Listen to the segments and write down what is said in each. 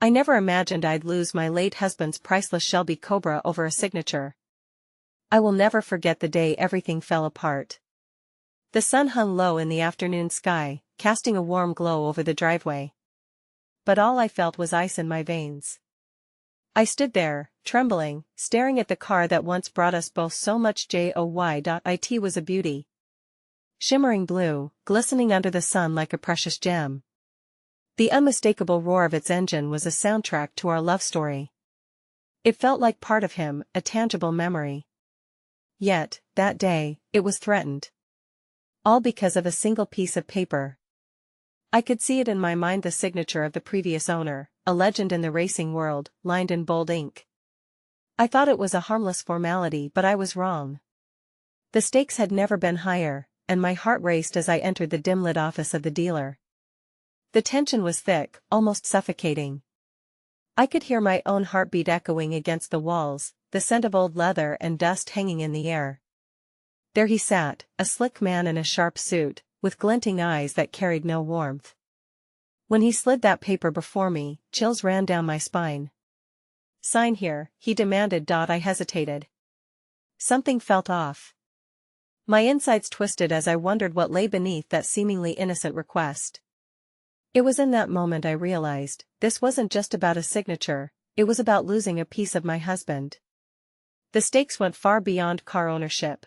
I never imagined I'd lose my late husband's priceless Shelby Cobra over a signature. I will never forget the day everything fell apart. The sun hung low in the afternoon sky, casting a warm glow over the driveway. But all I felt was ice in my veins. I stood there, trembling, staring at the car that once brought us both so much joy. It was a beauty. Shimmering blue, glistening under the sun like a precious gem. The unmistakable roar of its engine was a soundtrack to our love story. It felt like part of him, a tangible memory. Yet, that day, it was threatened. All because of a single piece of paper. I could see it in my mind, the signature of the previous owner, a legend in the racing world, lined in bold ink. I thought it was a harmless formality, but I was wrong. The stakes had never been higher, and my heart raced as I entered the dim-lit office of the dealer. The tension was thick, almost suffocating. I could hear my own heartbeat echoing against the walls, the scent of old leather and dust hanging in the air. There he sat, a slick man in a sharp suit, with glinting eyes that carried no warmth. When he slid that paper before me, chills ran down my spine. "Sign here," he demanded. I hesitated. Something felt off. My insides twisted as I wondered what lay beneath that seemingly innocent request. It was in that moment I realized, this wasn't just about a signature, it was about losing a piece of my husband. The stakes went far beyond car ownership.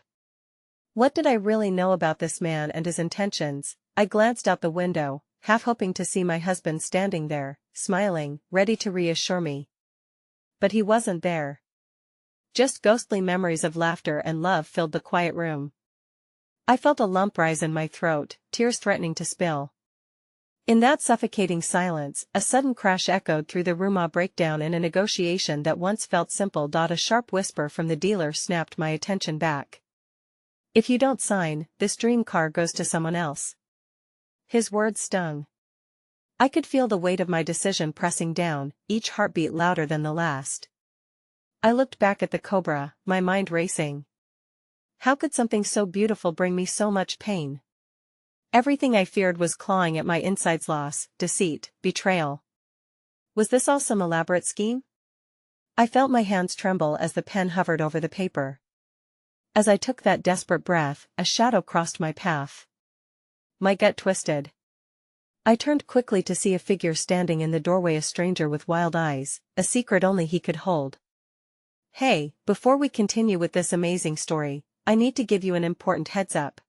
What did I really know about this man and his intentions? I glanced out the window, half hoping to see my husband standing there, smiling, ready to reassure me. But he wasn't there. Just ghostly memories of laughter and love filled the quiet room. I felt a lump rise in my throat, tears threatening to spill. In that suffocating silence, a sudden crash echoed through the room, a breakdown in a negotiation that once felt simple. A sharp whisper from the dealer snapped my attention back. "If you don't sign, this dream car goes to someone else." His words stung. I could feel the weight of my decision pressing down, each heartbeat louder than the last. I looked back at the Cobra, my mind racing. How could something so beautiful bring me so much pain? Everything I feared was clawing at my insides: loss, deceit, betrayal. Was this all some elaborate scheme? I felt my hands tremble as the pen hovered over the paper. As I took that desperate breath, a shadow crossed my path. My gut twisted. I turned quickly to see a figure standing in the doorway, a stranger with wild eyes, a secret only he could hold. "Hey, before we continue with this amazing story, I need to give you an important heads up.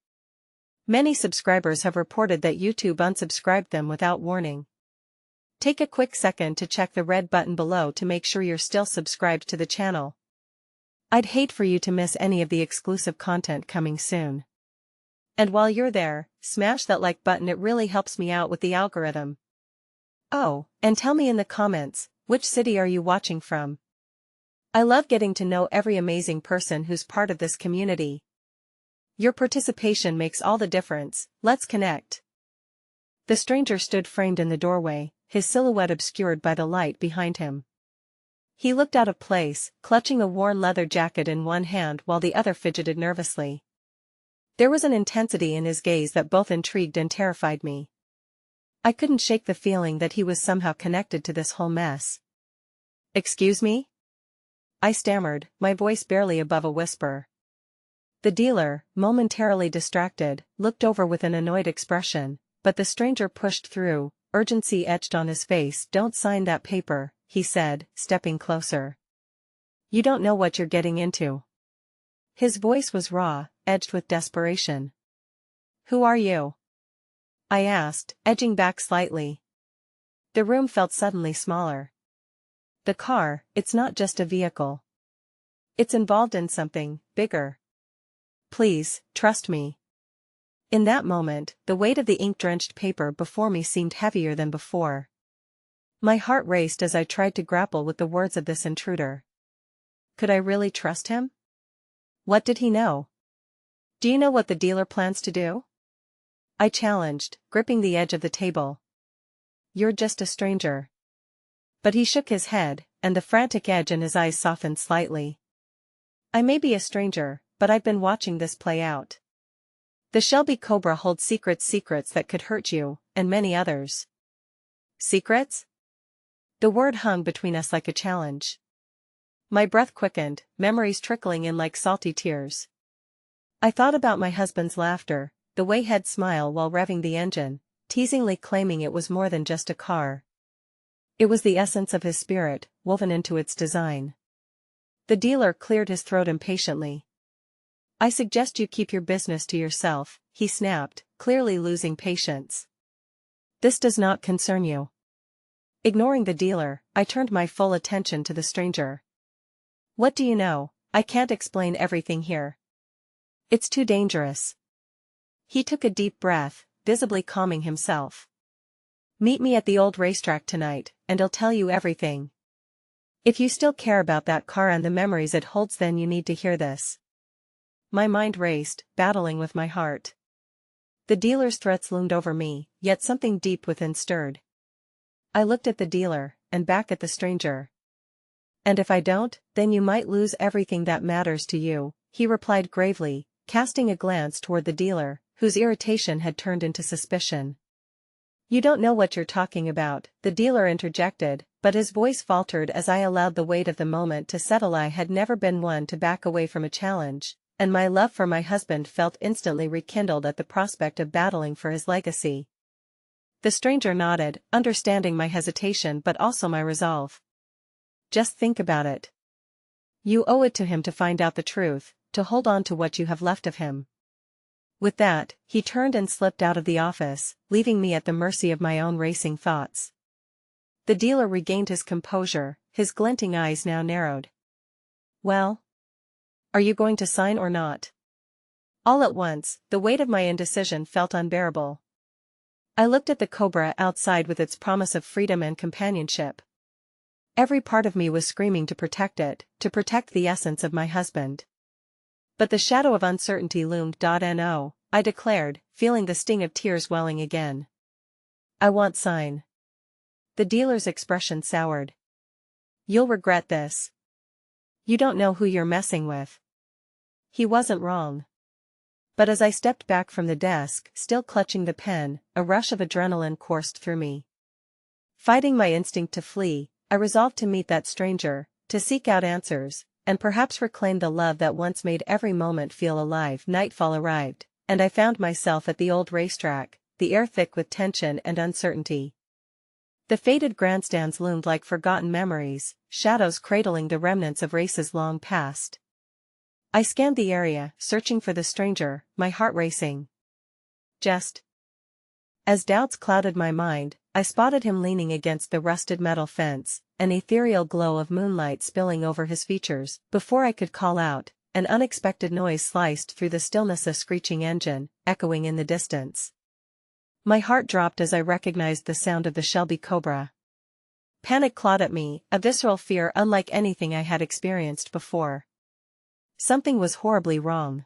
Many subscribers have reported that YouTube unsubscribed them without warning. Take a quick second to check the red button below to make sure you're still subscribed to the channel. I'd hate for you to miss any of the exclusive content coming soon. And while you're there, smash that like button, it really helps me out with the algorithm. Oh, and tell me in the comments, which city are you watching from? I love getting to know every amazing person who's part of this community. Your participation makes all the difference. Let's connect." The stranger stood framed in the doorway, his silhouette obscured by the light behind him. He looked out of place, clutching a worn leather jacket in one hand while the other fidgeted nervously. There was an intensity in his gaze that both intrigued and terrified me. I couldn't shake the feeling that he was somehow connected to this whole mess. "Excuse me?" I stammered, my voice barely above a whisper. The dealer, momentarily distracted, looked over with an annoyed expression, but the stranger pushed through, urgency etched on his face. "Don't sign that paper," he said, stepping closer. "You don't know what you're getting into." His voice was raw, edged with desperation. "Who are you?" I asked, edging back slightly. The room felt suddenly smaller. "The car, it's not just a vehicle. It's involved in something bigger. Please, trust me." In that moment, the weight of the ink-drenched paper before me seemed heavier than before. My heart raced as I tried to grapple with the words of this intruder. Could I really trust him? What did he know? "Do you know what the dealer plans to do?" I challenged, gripping the edge of the table. "You're just a stranger." But he shook his head, and the frantic edge in his eyes softened slightly. "I may be a stranger, but I've been watching this play out. The Shelby Cobra holds secrets that could hurt you, and many others." "Secrets?" The word hung between us like a challenge. My breath quickened, memories trickling in like salty tears. I thought about my husband's laughter, the way he'd smile while revving the engine, teasingly claiming it was more than just a car. It was the essence of his spirit, woven into its design. The dealer cleared his throat impatiently. "I suggest you keep your business to yourself," he snapped, clearly losing patience. "This does not concern you." Ignoring the dealer, I turned my full attention to the stranger. "What do you know? I can't explain everything here. It's too dangerous." He took a deep breath, visibly calming himself. "Meet me at the old racetrack tonight, and I'll tell you everything. If you still care about that car and the memories it holds, then you need to hear this." My mind raced, battling with my heart. The dealer's threats loomed over me, yet something deep within stirred. I looked at the dealer, and back at the stranger. "And if I don't, then you might lose everything that matters to you," he replied gravely, casting a glance toward the dealer, whose irritation had turned into suspicion. "You don't know what you're talking about," the dealer interjected, but his voice faltered as I allowed the weight of the moment to settle. I had never been one to back away from a challenge, and my love for my husband felt instantly rekindled at the prospect of battling for his legacy. The stranger nodded, understanding my hesitation but also my resolve. "Just think about it. You owe it to him to find out the truth, to hold on to what you have left of him." With that, he turned and slipped out of the office, leaving me at the mercy of my own racing thoughts. The dealer regained his composure, his glinting eyes now narrowed. "Well? Are you going to sign or not?" All at once, the weight of my indecision felt unbearable. I looked at the Cobra outside with its promise of freedom and companionship. Every part of me was screaming to protect it, to protect the essence of my husband. But the shadow of uncertainty loomed. No, I declared, feeling the sting of tears welling again. "I want sign." The dealer's expression soured. "You'll regret this. You don't know who you're messing with." He wasn't wrong. But as I stepped back from the desk, still clutching the pen, a rush of adrenaline coursed through me. Fighting my instinct to flee, I resolved to meet that stranger, to seek out answers, and perhaps reclaim the love that once made every moment feel alive. Nightfall arrived, and I found myself at the old racetrack, the air thick with tension and uncertainty. The faded grandstands loomed like forgotten memories, shadows cradling the remnants of races long past. I scanned the area, searching for the stranger, my heart racing. Just as doubts clouded my mind, I spotted him leaning against the rusted metal fence, an ethereal glow of moonlight spilling over his features. Before I could call out, an unexpected noise sliced through the stillness, a screeching engine, echoing in the distance. My heart dropped as I recognized the sound of the Shelby Cobra. Panic clawed at me, a visceral fear unlike anything I had experienced before. Something was horribly wrong.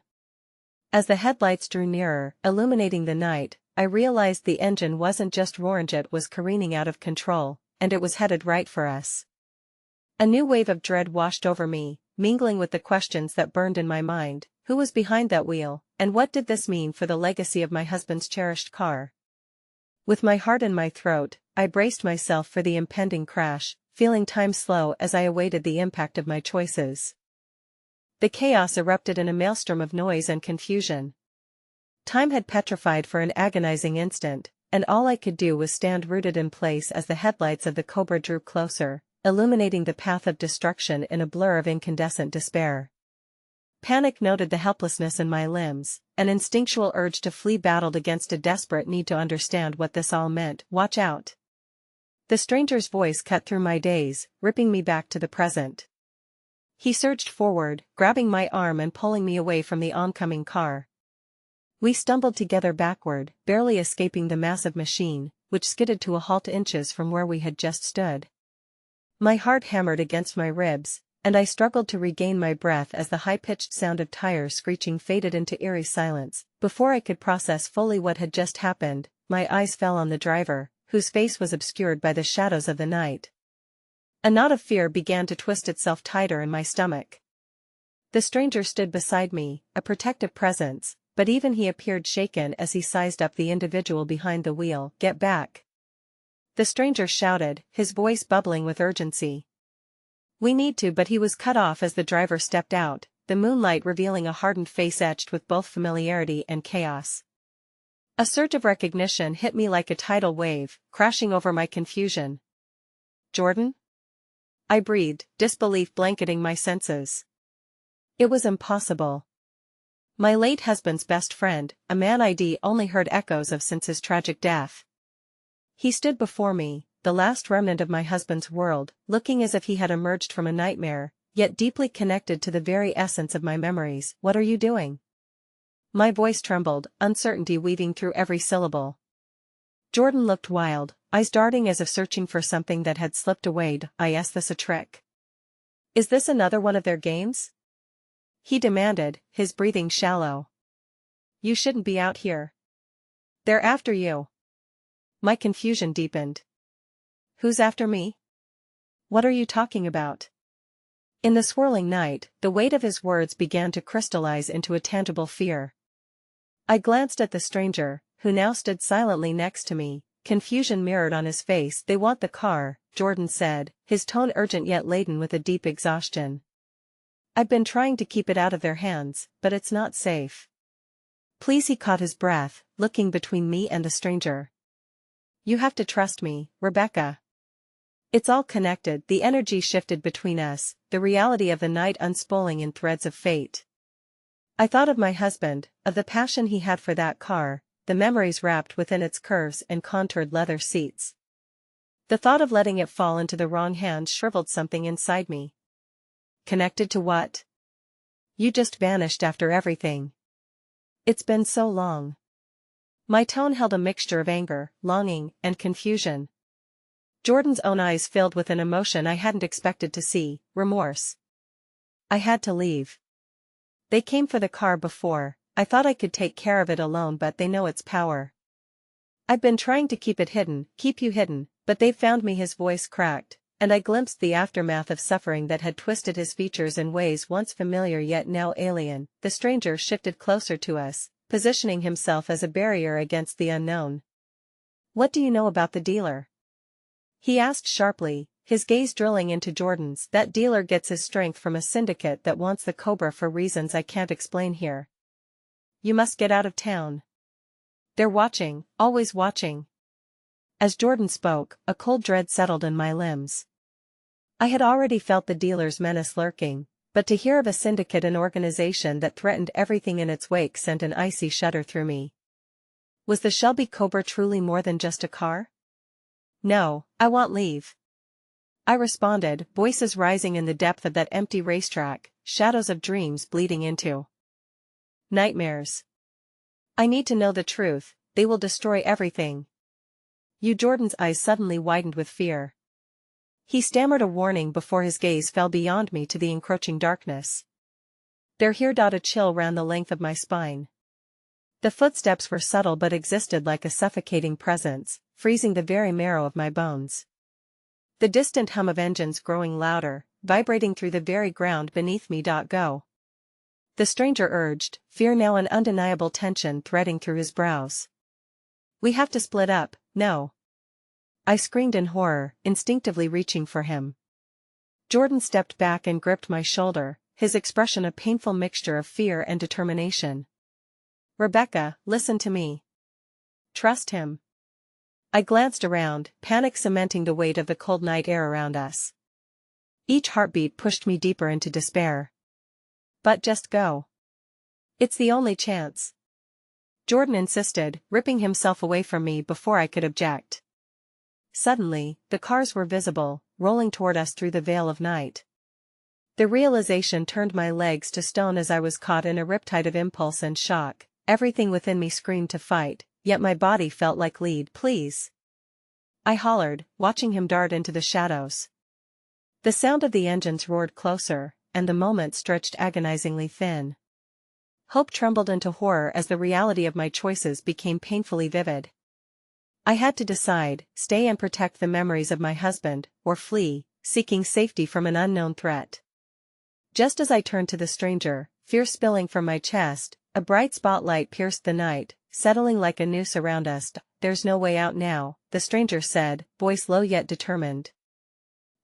As the headlights drew nearer, illuminating the night, I realized the engine wasn't just roaring, it was careening out of control, and it was headed right for us. A new wave of dread washed over me, mingling with the questions that burned in my mind. Who was behind that wheel, and what did this mean for the legacy of my husband's cherished car? With my heart in my throat, I braced myself for the impending crash, feeling time slow as I awaited the impact of my choices. The chaos erupted in a maelstrom of noise and confusion. Time had petrified for an agonizing instant, and all I could do was stand rooted in place as the headlights of the Cobra drew closer, illuminating the path of destruction in a blur of incandescent despair. Panic noted the helplessness in my limbs, an instinctual urge to flee battled against a desperate need to understand what this all meant. "Watch out!" The stranger's voice cut through my daze, ripping me back to the present. He surged forward, grabbing my arm and pulling me away from the oncoming car. We stumbled together backward, barely escaping the massive machine, which skidded to a halt inches from where we had just stood. My heart hammered against my ribs, and I struggled to regain my breath as the high-pitched sound of tires screeching faded into eerie silence. Before I could process fully what had just happened, my eyes fell on the driver, whose face was obscured by the shadows of the night. A knot of fear began to twist itself tighter in my stomach. The stranger stood beside me, a protective presence, but even he appeared shaken as he sized up the individual behind the wheel. "Get back!" The stranger shouted, his voice bubbling with urgency. We need to, but he was cut off as the driver stepped out, the moonlight revealing a hardened face etched with both familiarity and chaos. A surge of recognition hit me like a tidal wave, crashing over my confusion. Jordan? I breathed, disbelief blanketing my senses. It was impossible. My late husband's best friend, a man I'd only heard echoes of since his tragic death. He stood before me, the last remnant of my husband's world, looking as if he had emerged from a nightmare, yet deeply connected to the very essence of my memories. What are you doing? My voice trembled, uncertainty weaving through every syllable. Jordan looked wild, eyes darting as if searching for something that had slipped away. Is this a trick? Is this another one of their games? He demanded, his breathing shallow. You shouldn't be out here. They're after you. My confusion deepened. Who's after me? What are you talking about? In the swirling night, the weight of his words began to crystallize into a tangible fear. I glanced at the stranger, who now stood silently next to me, confusion mirrored on his face. They want the car, Jordan said, his tone urgent yet laden with a deep exhaustion. I've been trying to keep it out of their hands, but it's not safe. Please. He caught his breath, looking between me and the stranger. You have to trust me, Rebecca. It's all connected. The energy shifted between us, the reality of the night unspooling in threads of fate. I thought of my husband, of the passion he had for that car, the memories wrapped within its curves and contoured leather seats. The thought of letting it fall into the wrong hands shriveled something inside me. Connected to what? You just vanished after everything. It's been so long. My tone held a mixture of anger, longing, and confusion. Jordan's own eyes filled with an emotion I hadn't expected to see, remorse. I had to leave. They came for the car before. I thought I could take care of it alone, but they know its power. I've been trying to keep it hidden, keep you hidden, but they've found me. His voice cracked, and I glimpsed the aftermath of suffering that had twisted his features in ways once familiar yet now alien. The stranger shifted closer to us, positioning himself as a barrier against the unknown. What do you know about the dealer? He asked sharply, his gaze drilling into Jordan's. That dealer gets his strength from a syndicate that wants the Cobra for reasons I can't explain here. You must get out of town. They're watching, always watching. As Jordan spoke, a cold dread settled in my limbs. I had already felt the dealer's menace lurking, but to hear of a syndicate, an organization that threatened everything in its wake, sent an icy shudder through me. Was the Shelby Cobra truly more than just a car? No, I want leave. I responded, voices rising in the depth of that empty racetrack, shadows of dreams bleeding into nightmares. I need to know the truth. They will destroy everything. You. Jordan's eyes suddenly widened with fear. He stammered a warning before his gaze fell beyond me to the encroaching darkness. They're here. A chill ran the length of my spine. The footsteps were subtle but existed like a suffocating presence, freezing the very marrow of my bones. The distant hum of engines growing louder, vibrating through the very ground beneath me. Go. The stranger urged, fear now an undeniable tension threading through his brows. We have to split up. No. I screamed in horror, instinctively reaching for him. Jordan stepped back and gripped my shoulder, his expression a painful mixture of fear and determination. Rebecca, listen to me. Trust him. I glanced around, panic cementing the weight of the cold night air around us. Each heartbeat pushed me deeper into despair. But just go. It's the only chance. Jordan insisted, ripping himself away from me before I could object. Suddenly, the cars were visible, rolling toward us through the veil of night. The realization turned my legs to stone as I was caught in a riptide of impulse and shock. Everything within me screamed to fight, yet my body felt like lead. Please. I hollered, watching him dart into the shadows. The sound of the engines roared closer, and the moment stretched agonizingly thin. Hope trembled into horror as the reality of my choices became painfully vivid. I had to decide, stay and protect the memories of my husband, or flee, seeking safety from an unknown threat. Just as I turned to the stranger, fear spilling from my chest, a bright spotlight pierced the night, settling like a noose around us. there's no way out now, the stranger said, voice low yet determined.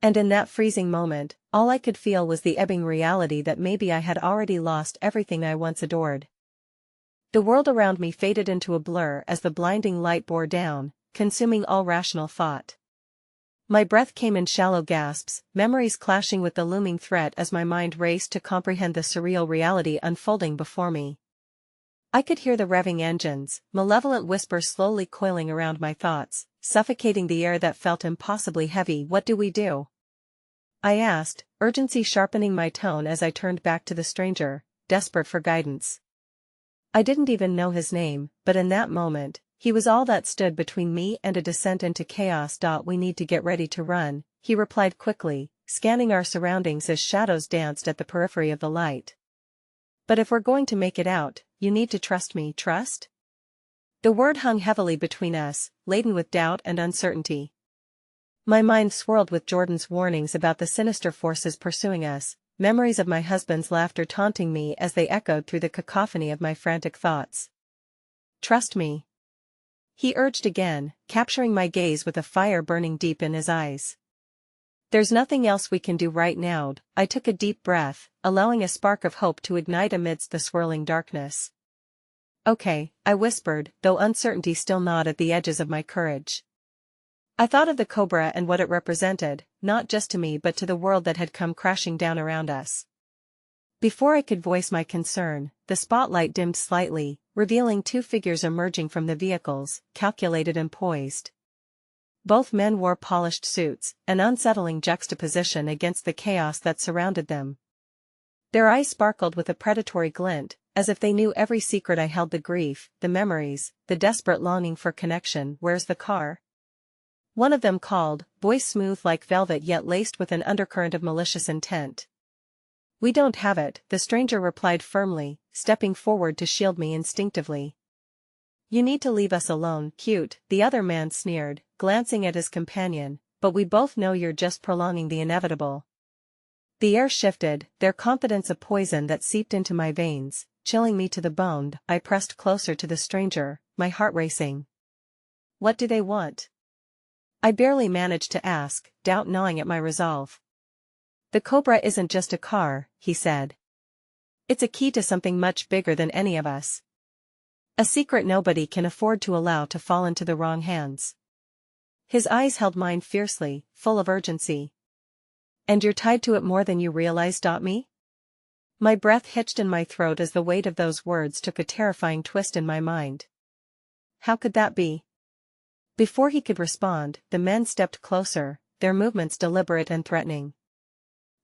And in that freezing moment, all I could feel was the ebbing reality that maybe I had already lost everything I once adored. The world around me faded into a blur as the blinding light bore down, consuming all rational thought. My breath came in shallow gasps, memories clashing with the looming threat as my mind raced to comprehend the surreal reality unfolding before me. I could hear the revving engines, malevolent whispers slowly coiling around my thoughts, suffocating the air that felt impossibly heavy. What do we do? I asked, urgency sharpening my tone as I turned back to the stranger, desperate for guidance. I didn't even know his name, but in that moment, he was all that stood between me and a descent into chaos. We need to get ready to run, he replied quickly, scanning our surroundings as shadows danced at the periphery of the light. But if we're going to make it out, you need to trust me. Trust? The word hung heavily between us, laden with doubt and uncertainty. My mind swirled with Jordan's warnings about the sinister forces pursuing us, memories of my husband's laughter taunting me as they echoed through the cacophony of my frantic thoughts. Trust me, he urged again, capturing my gaze with a fire burning deep in his eyes. There's nothing else we can do right now. I took a deep breath, allowing a spark of hope to ignite amidst the swirling darkness. Okay, I whispered, though uncertainty still gnawed at the edges of my courage. I thought of the Cobra and what it represented, not just to me but to the world that had come crashing down around us. Before I could voice my concern, the spotlight dimmed slightly, revealing two figures emerging from the vehicles, calculated and poised. Both men wore polished suits, an unsettling juxtaposition against the chaos that surrounded them. Their eyes sparkled with a predatory glint, as if they knew every secret I held, the grief, the memories, the desperate longing for connection. Where's the car? One of them called, voice smooth like velvet yet laced with an undercurrent of malicious intent. We don't have it, the stranger replied firmly, stepping forward to shield me instinctively. You need to leave us alone, cute, the other man sneered, glancing at his companion, but we both know you're just prolonging the inevitable. The air shifted, their confidence a poison that seeped into my veins, chilling me to the bone. I pressed closer to the stranger, my heart racing. What do they want? I barely managed to ask, doubt gnawing at my resolve. The Cobra isn't just a car, he said. It's a key to something much bigger than any of us. A secret nobody can afford to allow to fall into the wrong hands. His eyes held mine fiercely, full of urgency. And you're tied to it more than you realize. Me? My breath hitched in my throat as the weight of those words took a terrifying twist in my mind. How could that be? Before he could respond, the men stepped closer, their movements deliberate and threatening.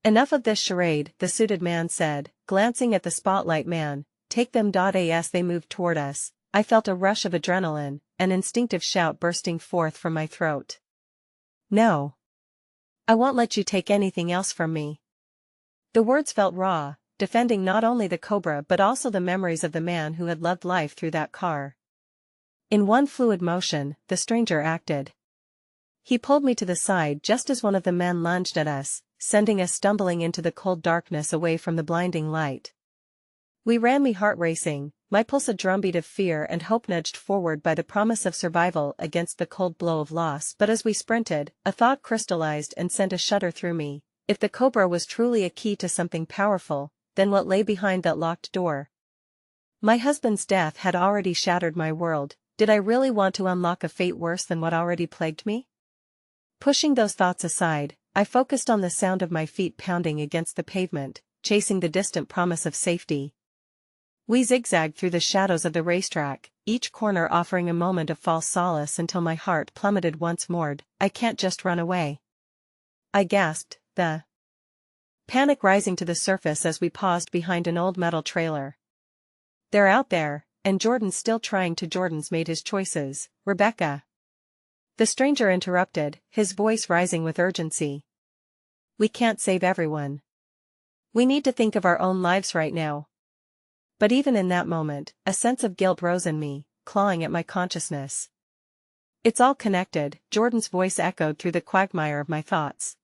Enough of this charade, the suited man said, glancing at the spotlight man. Take them. As they moved toward us, I felt a rush of adrenaline, an instinctive shout bursting forth from my throat. No. I won't let you take anything else from me. The words felt raw, defending not only the Cobra but also the memories of the man who had loved life through that car. In one fluid motion, the stranger acted. He pulled me to the side just as one of the men lunged at us, sending us stumbling into the cold darkness away from the blinding light. We ran, me heart racing, my pulse a drumbeat of fear and hope nudged forward by the promise of survival against the cold blow of loss. But as we sprinted, a thought crystallized and sent a shudder through me. If the Cobra was truly a key to something powerful, then what lay behind that locked door? My husband's death had already shattered my world. Did I really want to unlock a fate worse than what already plagued me? Pushing those thoughts aside, I focused on the sound of my feet pounding against the pavement, chasing the distant promise of safety. We zigzagged through the shadows of the racetrack, each corner offering a moment of false solace until my heart plummeted once more. I can't just run away. I gasped, the panic rising to the surface as we paused behind an old metal trailer. They're out there, and Jordan's still trying to. Jordan's made his choices, Rebecca. The stranger interrupted, his voice rising with urgency. We can't save everyone. We need to think of our own lives right now. But even in that moment, a sense of guilt rose in me, clawing at my consciousness. It's all connected, Jordan's voice echoed through the quagmire of my thoughts.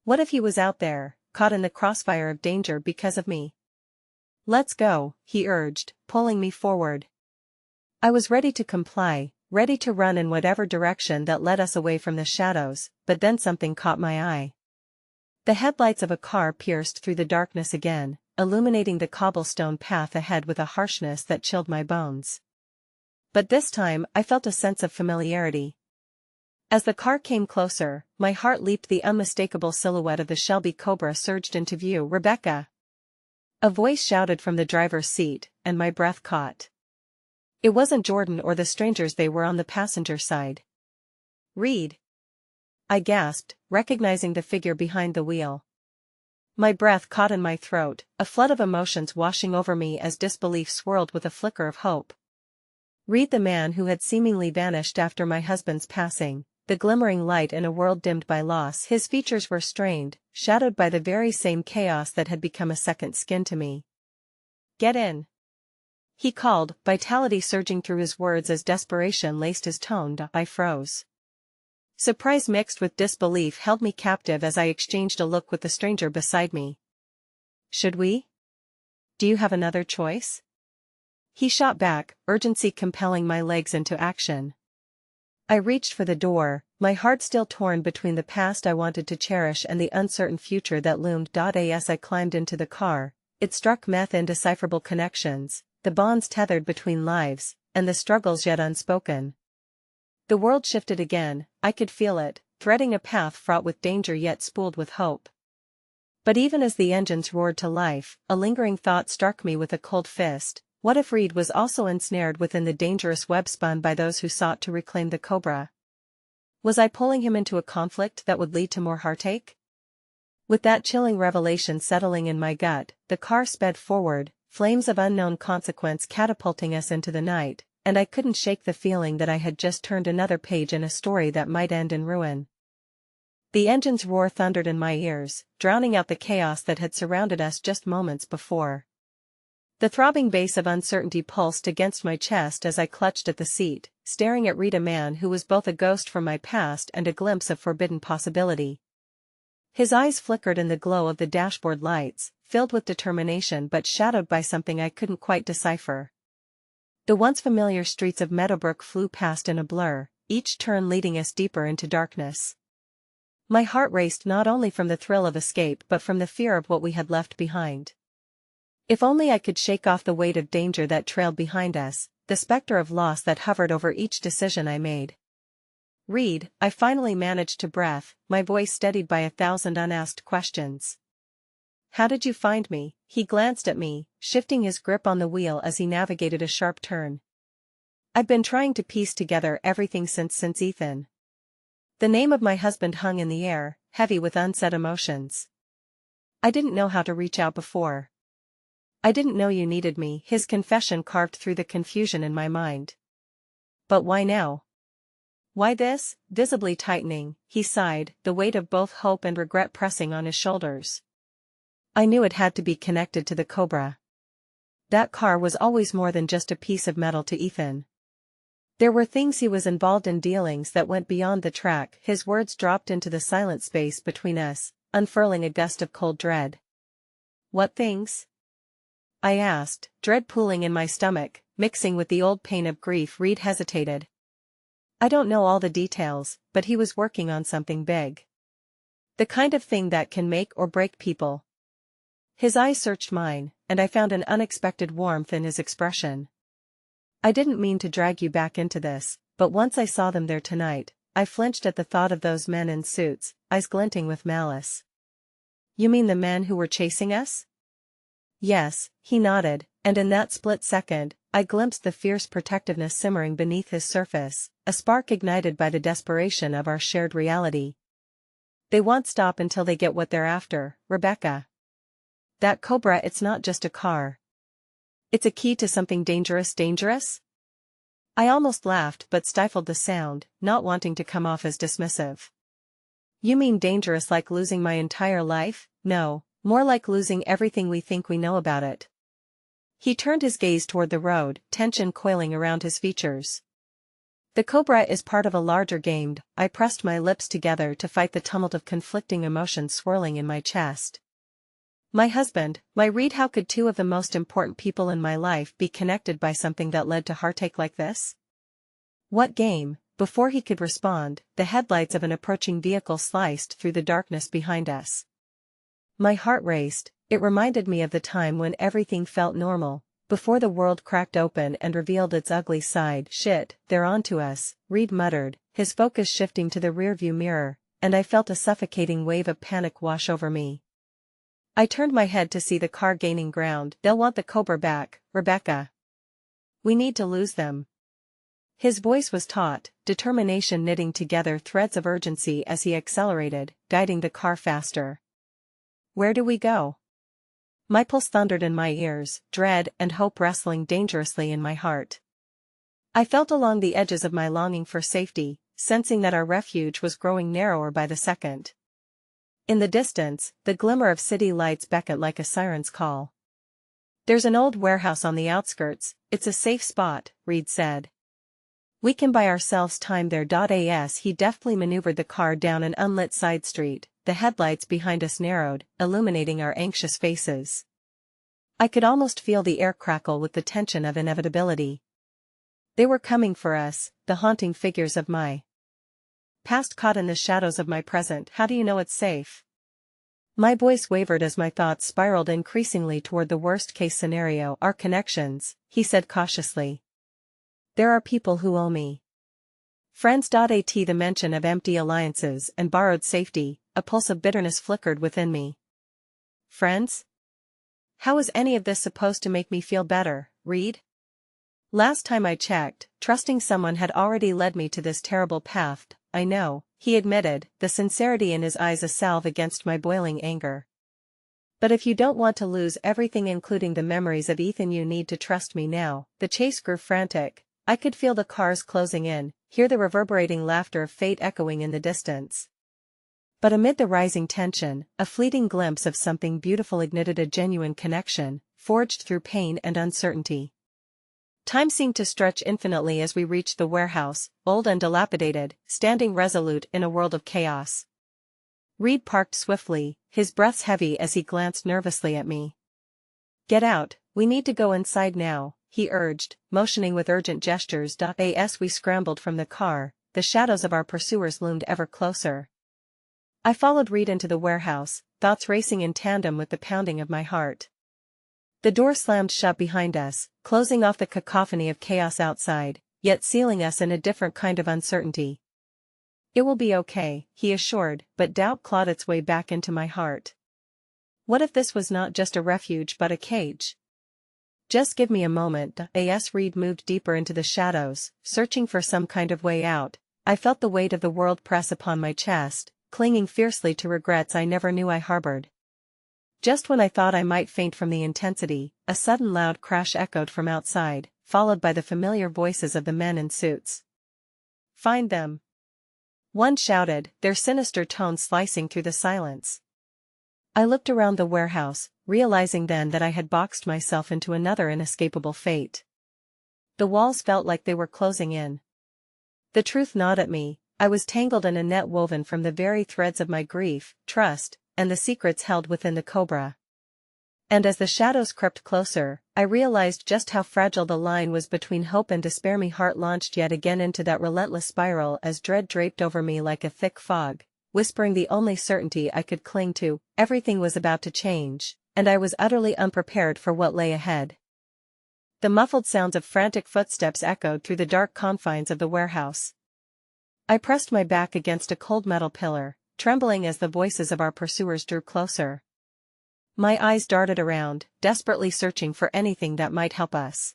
What if he was out there, caught in the crossfire of danger because of me? Let's go, he urged, pulling me forward. I was ready to comply, ready to run in whatever direction that led us away from the shadows, but then something caught my eye. The headlights of a car pierced through the darkness again, illuminating the cobblestone path ahead with a harshness that chilled my bones. But this time I felt a sense of familiarity. As the car came closer, my heart leaped. The unmistakable silhouette of the Shelby Cobra surged into view. "Rebecca!" A voice shouted from the driver's seat, and my breath caught. It wasn't Jordan or the strangers, they were on the passenger side. "Reed!" I gasped, recognizing the figure behind the wheel. My breath caught in my throat, a flood of emotions washing over me as disbelief swirled with a flicker of hope. Reed, the man who had seemingly vanished after my husband's passing, the glimmering light in a world dimmed by loss. His features were strained, shadowed by the very same chaos that had become a second skin to me. "Get in!" he called, vitality surging through his words as desperation laced his tone. I froze. Surprise mixed with disbelief held me captive as I exchanged a look with the stranger beside me. "Should we? Do you have another choice?" he shot back, urgency compelling my legs into action. I reached for the door, my heart still torn between the past I wanted to cherish and the uncertain future that loomed. As I climbed into the car, it struck me indecipherable connections, the bonds tethered between lives, and the struggles yet unspoken. The world shifted again, I could feel it, threading a path fraught with danger yet spooled with hope. But even as the engines roared to life, a lingering thought struck me with a cold fist. What if Reed was also ensnared within the dangerous web spun by those who sought to reclaim the Cobra? Was I pulling him into a conflict that would lead to more heartache? With that chilling revelation settling in my gut, the car sped forward, flames of unknown consequence catapulting us into the night, and I couldn't shake the feeling that I had just turned another page in a story that might end in ruin. The engine's roar thundered in my ears, drowning out the chaos that had surrounded us just moments before. The throbbing bass of uncertainty pulsed against my chest as I clutched at the seat, staring at Reed, a man who was both a ghost from my past and a glimpse of forbidden possibility. His eyes flickered in the glow of the dashboard lights, filled with determination but shadowed by something I couldn't quite decipher. The once familiar streets of Meadowbrook flew past in a blur, each turn leading us deeper into darkness. My heart raced not only from the thrill of escape but from the fear of what we had left behind. If only I could shake off the weight of danger that trailed behind us, the specter of loss that hovered over each decision I made. "Reed," I finally managed to breath, my voice steadied by 1,000 unasked questions. "How did you find me?" He glanced at me, shifting his grip on the wheel as he navigated a sharp turn. "I've been trying to piece together everything since Ethan." The name of my husband hung in the air, heavy with unsaid emotions. "I didn't know how to reach out before. I didn't know you needed me." His confession carved through the confusion in my mind. "But why now? Why this?" Visibly tightening, he sighed, the weight of both hope and regret pressing on his shoulders. "I knew it had to be connected to the Cobra. That car was always more than just a piece of metal to Ethan. There were things he was involved in, dealings that went beyond the track." His words dropped into the silent space between us, unfurling a gust of cold dread. "What things?" I asked, dread pooling in my stomach, mixing with the old pain of grief. Reed hesitated. "I don't know all the details, but he was working on something big. The kind of thing that can make or break people." His eyes searched mine, and I found an unexpected warmth in his expression. "I didn't mean to drag you back into this, but once I saw them there tonight, I flinched at the thought of those men in suits, eyes glinting with malice." "You mean the men who were chasing us?" "Yes," he nodded, and in that split second, I glimpsed the fierce protectiveness simmering beneath his surface, a spark ignited by the desperation of our shared reality. "They won't stop until they get what they're after, Rebecca. That Cobra, it's not just a car. It's a key to something dangerous." "Dangerous?" I almost laughed but stifled the sound, not wanting to come off as dismissive. "You mean dangerous like losing my entire life?" "No. More like losing everything we think we know about it." He turned his gaze toward the road, tension coiling around his features. "The Cobra is part of a larger game." I pressed my lips together to fight the tumult of conflicting emotions swirling in my chest. My husband, my Reed, how could two of the most important people in my life be connected by something that led to heartache like this? What game? Before he could respond, the headlights of an approaching vehicle sliced through the darkness behind us. My heart raced. It reminded me of the time when everything felt normal, before the world cracked open and revealed its ugly side. Shit, they're onto us, Reed muttered, his focus shifting to the rearview mirror, and I felt a suffocating wave of panic wash over me. I turned my head to see the car gaining ground. They'll want the Cobra back, Rebecca. We need to lose them. His voice was taut, determination knitting together threads of urgency as he accelerated, guiding the car faster. Where do we go? My pulse thundered in my ears, dread and hope wrestling dangerously in my heart. I felt along the edges of my longing for safety, sensing that our refuge was growing narrower by the second. In the distance, the glimmer of city lights beckoned like a siren's call. There's an old warehouse on the outskirts, it's a safe spot, Reed said. We can buy ourselves time there. As he deftly maneuvered the car down an unlit side street, the headlights behind us narrowed, illuminating our anxious faces. I could almost feel the air crackle with the tension of inevitability. They were coming for us, the haunting figures of my past caught in the shadows of my present. How do you know it's safe? My voice wavered as my thoughts spiraled increasingly toward the worst-case scenario. Our connections, he said cautiously. There are people who owe me. Friends. At the mention of empty alliances and borrowed safety, a pulse of bitterness flickered within me. Friends? How is any of this supposed to make me feel better, Reed? Last time I checked, trusting someone had already led me to this terrible path. I know, he admitted, the sincerity in his eyes a salve against my boiling anger. But if you don't want to lose everything including the memories of Ethan, you need to trust me now. The chase grew frantic. I could feel the cars closing in, hear the reverberating laughter of fate echoing in the distance. But amid the rising tension, a fleeting glimpse of something beautiful ignited a genuine connection, forged through pain and uncertainty. Time seemed to stretch infinitely as we reached the warehouse, old and dilapidated, standing resolute in a world of chaos. Reed parked swiftly, his breath heavy as he glanced nervously at me. Get out, we need to go inside now, he urged, motioning with urgent gestures. As we scrambled from the car, the shadows of our pursuers loomed ever closer. I followed Reed into the warehouse, thoughts racing in tandem with the pounding of my heart. The door slammed shut behind us, closing off the cacophony of chaos outside, yet sealing us in a different kind of uncertainty. It will be okay, he assured, but doubt clawed its way back into my heart. What if this was not just a refuge but a cage? Just give me a moment. As Reed moved deeper into the shadows, searching for some kind of way out, I felt the weight of the world press upon my chest, clinging fiercely to regrets I never knew I harbored. Just when I thought I might faint from the intensity, a sudden loud crash echoed from outside, followed by the familiar voices of the men in suits. Find them! One shouted, their sinister tones slicing through the silence. I looked around the warehouse, realizing then that I had boxed myself into another inescapable fate. The walls felt like they were closing in. The truth gnawed at me. I was tangled in a net woven from the very threads of my grief, trust, and the secrets held within the Cobra. And as the shadows crept closer, I realized just how fragile the line was between hope and despair. My heart launched yet again into that relentless spiral as dread draped over me like a thick fog, whispering the only certainty I could cling to. Everything was about to change, and I was utterly unprepared for what lay ahead. The muffled sounds of frantic footsteps echoed through the dark confines of the warehouse. I pressed my back against a cold metal pillar, trembling as the voices of our pursuers drew closer. My eyes darted around, desperately searching for anything that might help us.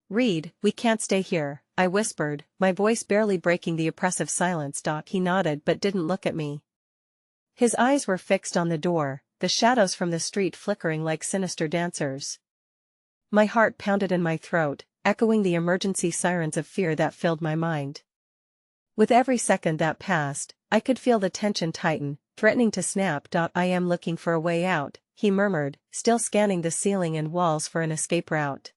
Reed, we can't stay here, I whispered, my voice barely breaking the oppressive silence. He nodded but didn't look at me. His eyes were fixed on the door, the shadows from the street flickering like sinister dancers. My heart pounded in my throat, echoing the emergency sirens of fear that filled my mind. With every second that passed, I could feel the tension tighten, threatening to snap. I am looking for a way out, he murmured, still scanning the ceiling and walls for an escape route.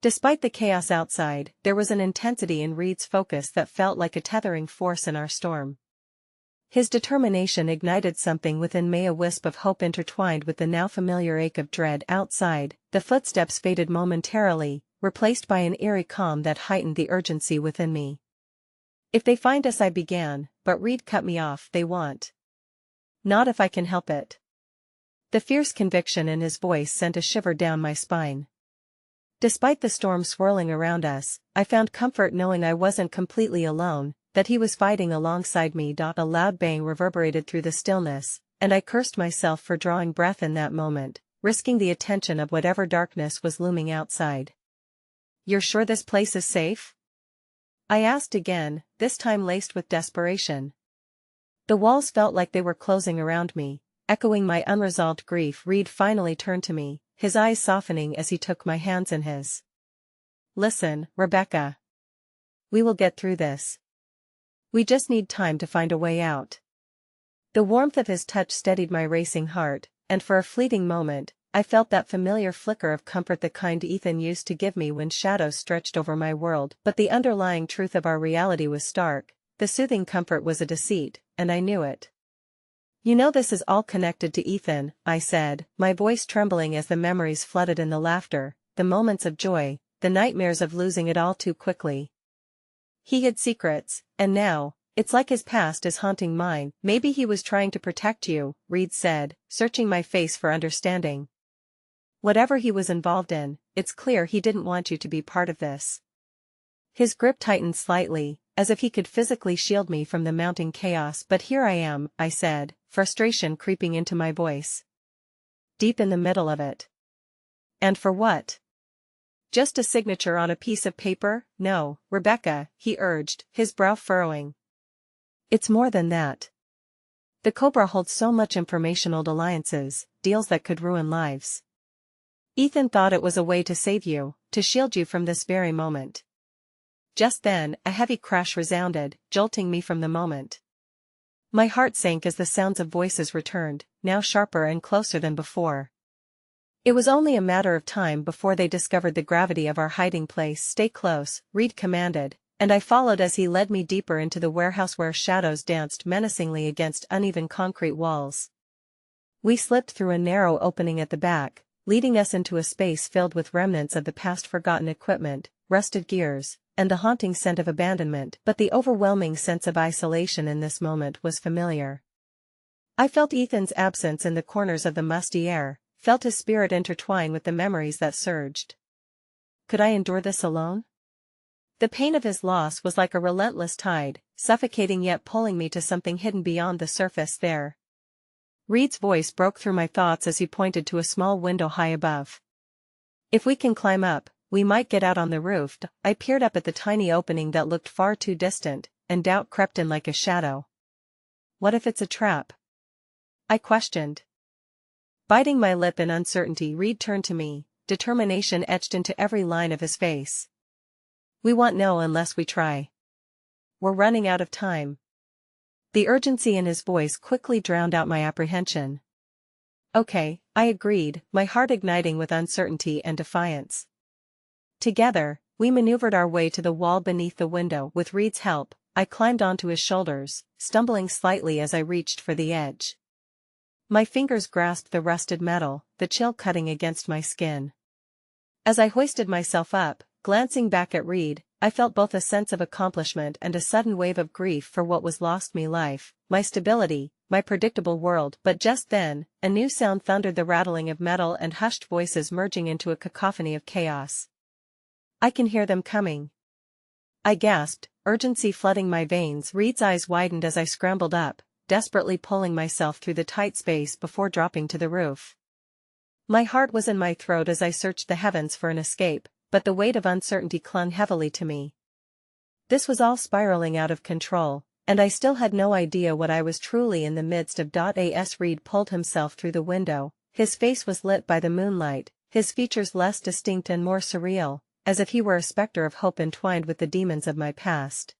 Despite the chaos outside, there was an intensity in Reed's focus that felt like a tethering force in our storm. His determination ignited something within me, a wisp of hope intertwined with the now familiar ache of dread. Outside, the footsteps faded momentarily, replaced by an eerie calm that heightened the urgency within me. "If they find us," I began, but Reed cut me off. "They won't. Not if I can help it." The fierce conviction in his voice sent a shiver down my spine. Despite the storm swirling around us, I found comfort knowing I wasn't completely alone, that he was fighting alongside me. A loud bang reverberated through the stillness, and I cursed myself for drawing breath in that moment, risking the attention of whatever darkness was looming outside. "You're sure this place is safe?" I asked again, this time laced with desperation. The walls felt like they were closing around me, echoing my unresolved grief. Reed finally turned to me, his eyes softening as he took my hands in his. "Listen, Rebecca. We will get through this. We just need time to find a way out." The warmth of his touch steadied my racing heart, and for a fleeting moment, I felt that familiar flicker of comfort, the kind Ethan used to give me when shadows stretched over my world. But the underlying truth of our reality was stark. The soothing comfort was a deceit, and I knew it. "You know this is all connected to Ethan," I said, my voice trembling as the memories flooded in, the laughter, the moments of joy, the nightmares of losing it all too quickly. "He hid secrets, and now, it's like his past is haunting mine." "Maybe he was trying to protect you," Reed said, searching my face for understanding. "Whatever he was involved in, it's clear he didn't want you to be part of this." His grip tightened slightly, as if he could physically shield me from the mounting chaos. "But here I am," I said, frustration creeping into my voice. "Deep in the middle of it. And for what? Just a signature on a piece of paper?" "No, Rebecca," he urged, his brow furrowing. "It's more than that. The Cobra holds so much information, old alliances, deals that could ruin lives. Ethan thought it was a way to save you, to shield you from this very moment." Just then, a heavy crash resounded, jolting me from the moment. My heart sank as the sounds of voices returned, now sharper and closer than before. It was only a matter of time before they discovered the gravity of our hiding place. "Stay close," Reed commanded, and I followed as he led me deeper into the warehouse where shadows danced menacingly against uneven concrete walls. We slipped through a narrow opening at the back, leading us into a space filled with remnants of the past, forgotten equipment, rusted gears, and the haunting scent of abandonment. But the overwhelming sense of isolation in this moment was familiar. I felt Ethan's absence in the corners of the musty air, felt his spirit intertwine with the memories that surged. Could I endure this alone? The pain of his loss was like a relentless tide, suffocating yet pulling me to something hidden beyond the surface. "There." Reed's voice broke through my thoughts as he pointed to a small window high above. "If we can climb up, we might get out on the roof." I peered up at the tiny opening that looked far too distant, and doubt crept in like a shadow. "What if it's a trap?" I questioned. Biting my lip in uncertainty, Reed turned to me, determination etched into every line of his face. "We won't know unless we try. We're running out of time." The urgency in his voice quickly drowned out my apprehension. "Okay," I agreed, my heart igniting with uncertainty and defiance. Together, we maneuvered our way to the wall beneath the window. With Reed's help, I climbed onto his shoulders, stumbling slightly as I reached for the edge. My fingers grasped the rusted metal, the chill cutting against my skin. As I hoisted myself up, glancing back at Reed, I felt both a sense of accomplishment and a sudden wave of grief for what was lost me: life, my stability, my predictable world. But just then, a new sound thundered, the rattling of metal and hushed voices merging into a cacophony of chaos. "I can hear them coming," I gasped, urgency flooding my veins. Reed's eyes widened as I scrambled up, desperately pulling myself through the tight space before dropping to the roof. My heart was in my throat as I searched the heavens for an escape, but the weight of uncertainty clung heavily to me. This was all spiraling out of control, and I still had no idea what I was truly in the midst of. As Reed pulled himself through the window, his face was lit by the moonlight, his features less distinct and more surreal, as if he were a specter of hope entwined with the demons of my past.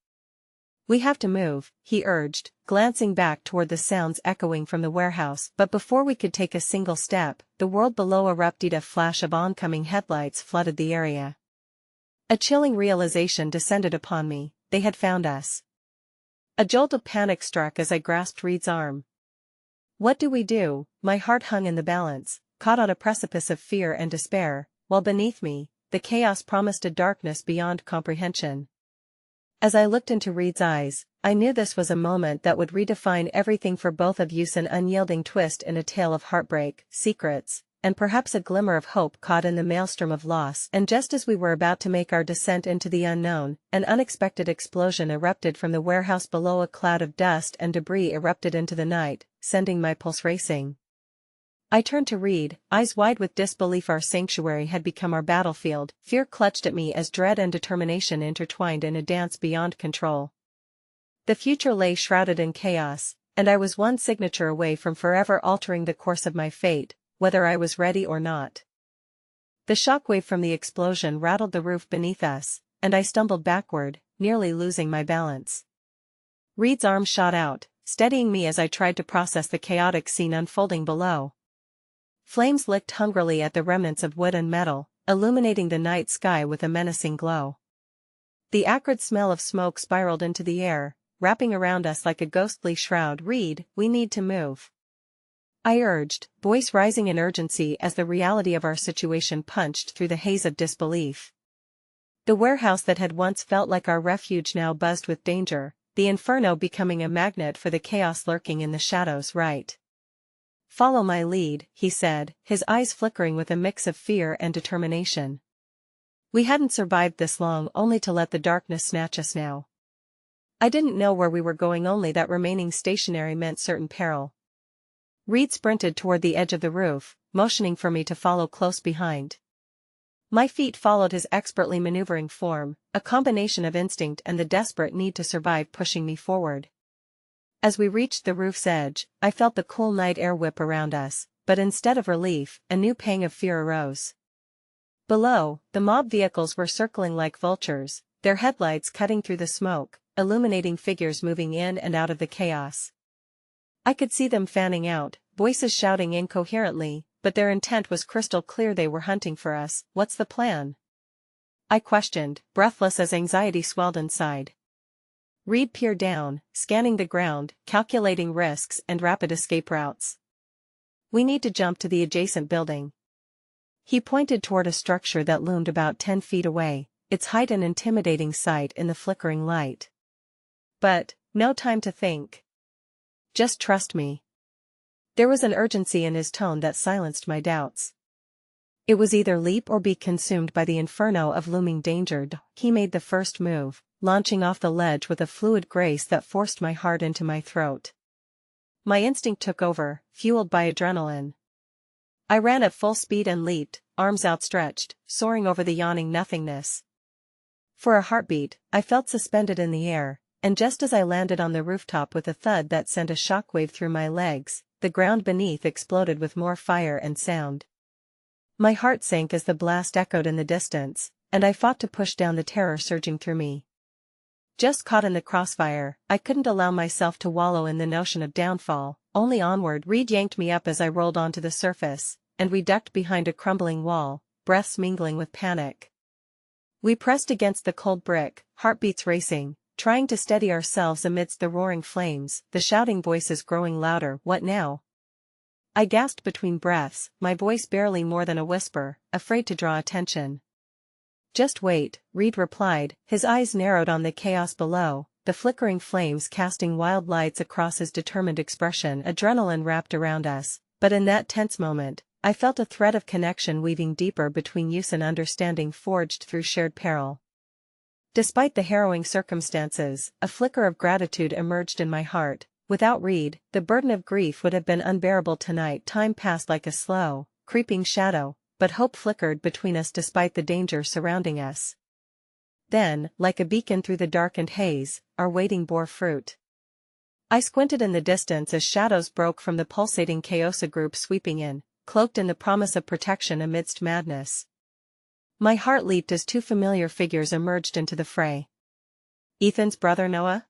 "We have to move," he urged, glancing back toward the sounds echoing from the warehouse. But before we could take a single step, the world below erupted. A flash of oncoming headlights flooded the area. A chilling realization descended upon me: they had found us. A jolt of panic struck as I grasped Reed's arm. What do we do? My heart hung in the balance, caught on a precipice of fear and despair, while beneath me, the chaos promised a darkness beyond comprehension. As I looked into Reed's eyes, I knew this was a moment that would redefine everything for both of us, an unyielding twist in a tale of heartbreak, secrets, and perhaps a glimmer of hope caught in the maelstrom of loss. And just as we were about to make our descent into the unknown, an unexpected explosion erupted from the warehouse below. A cloud of dust and debris erupted into the night, sending my pulse racing. I turned to Reed, eyes wide with disbelief. Our sanctuary had become our battlefield. Fear clutched at me as dread and determination intertwined in a dance beyond control. The future lay shrouded in chaos, and I was one signature away from forever altering the course of my fate, whether I was ready or not. The shockwave from the explosion rattled the roof beneath us, and I stumbled backward, nearly losing my balance. Reed's arm shot out, steadying me as I tried to process the chaotic scene unfolding below. Flames licked hungrily at the remnants of wood and metal, illuminating the night sky with a menacing glow. The acrid smell of smoke spiraled into the air, wrapping around us like a ghostly shroud. "Reed, we need to move," I urged, voice rising in urgency as the reality of our situation punched through the haze of disbelief. The warehouse that had once felt like our refuge now buzzed with danger, the inferno becoming a magnet for the chaos lurking in the shadows. "Right. Follow my lead," he said, his eyes flickering with a mix of fear and determination. We hadn't survived this long only to let the darkness snatch us now. I didn't know where we were going, only that remaining stationary meant certain peril. Reed sprinted toward the edge of the roof, motioning for me to follow close behind. My feet followed his expertly maneuvering form, a combination of instinct and the desperate need to survive pushing me forward. As we reached the roof's edge, I felt the cool night air whip around us, but instead of relief, a new pang of fear arose. Below, the mob vehicles were circling like vultures, their headlights cutting through the smoke, illuminating figures moving in and out of the chaos. I could see them fanning out, voices shouting incoherently, but their intent was crystal clear. They were hunting for us. "What's the plan?" I questioned, breathless as anxiety swelled inside. Reed peered down, scanning the ground, calculating risks and rapid escape routes. "We need to jump to the adjacent building." He pointed toward a structure that loomed about 10 feet away, its height an intimidating sight in the flickering light. "But, no time to think. Just trust me." There was an urgency in his tone that silenced my doubts. It was either leap or be consumed by the inferno of looming danger. He made the first move, launching off the ledge with a fluid grace that forced my heart into my throat. My instinct took over, fueled by adrenaline. I ran at full speed and leaped, arms outstretched, soaring over the yawning nothingness. For a heartbeat, I felt suspended in the air, and just as I landed on the rooftop with a thud that sent a shockwave through my legs, the ground beneath exploded with more fire and sound. My heart sank as the blast echoed in the distance, and I fought to push down the terror surging through me. Just caught in the crossfire, I couldn't allow myself to wallow in the notion of downfall, only onward. Reed yanked me up as I rolled onto the surface, and we ducked behind a crumbling wall, breaths mingling with panic. We pressed against the cold brick, heartbeats racing, trying to steady ourselves amidst the roaring flames, the shouting voices growing louder. "What now?" I gasped between breaths, my voice barely more than a whisper, afraid to draw attention. "Just wait," Reed replied, his eyes narrowed on the chaos below, the flickering flames casting wild lights across his determined expression. Adrenaline wrapped around us, but in that tense moment, I felt a thread of connection weaving deeper between us, an understanding forged through shared peril. Despite the harrowing circumstances, a flicker of gratitude emerged in my heart. Without Reed, the burden of grief would have been unbearable tonight. Time passed like a slow, creeping shadow, but hope flickered between us despite the danger surrounding us. Then, like a beacon through the darkened haze, our waiting bore fruit. I squinted in the distance as shadows broke from the pulsating chaos, a group sweeping in, cloaked in the promise of protection amidst madness. My heart leaped as two familiar figures emerged into the fray. "Ethan's brother Noah?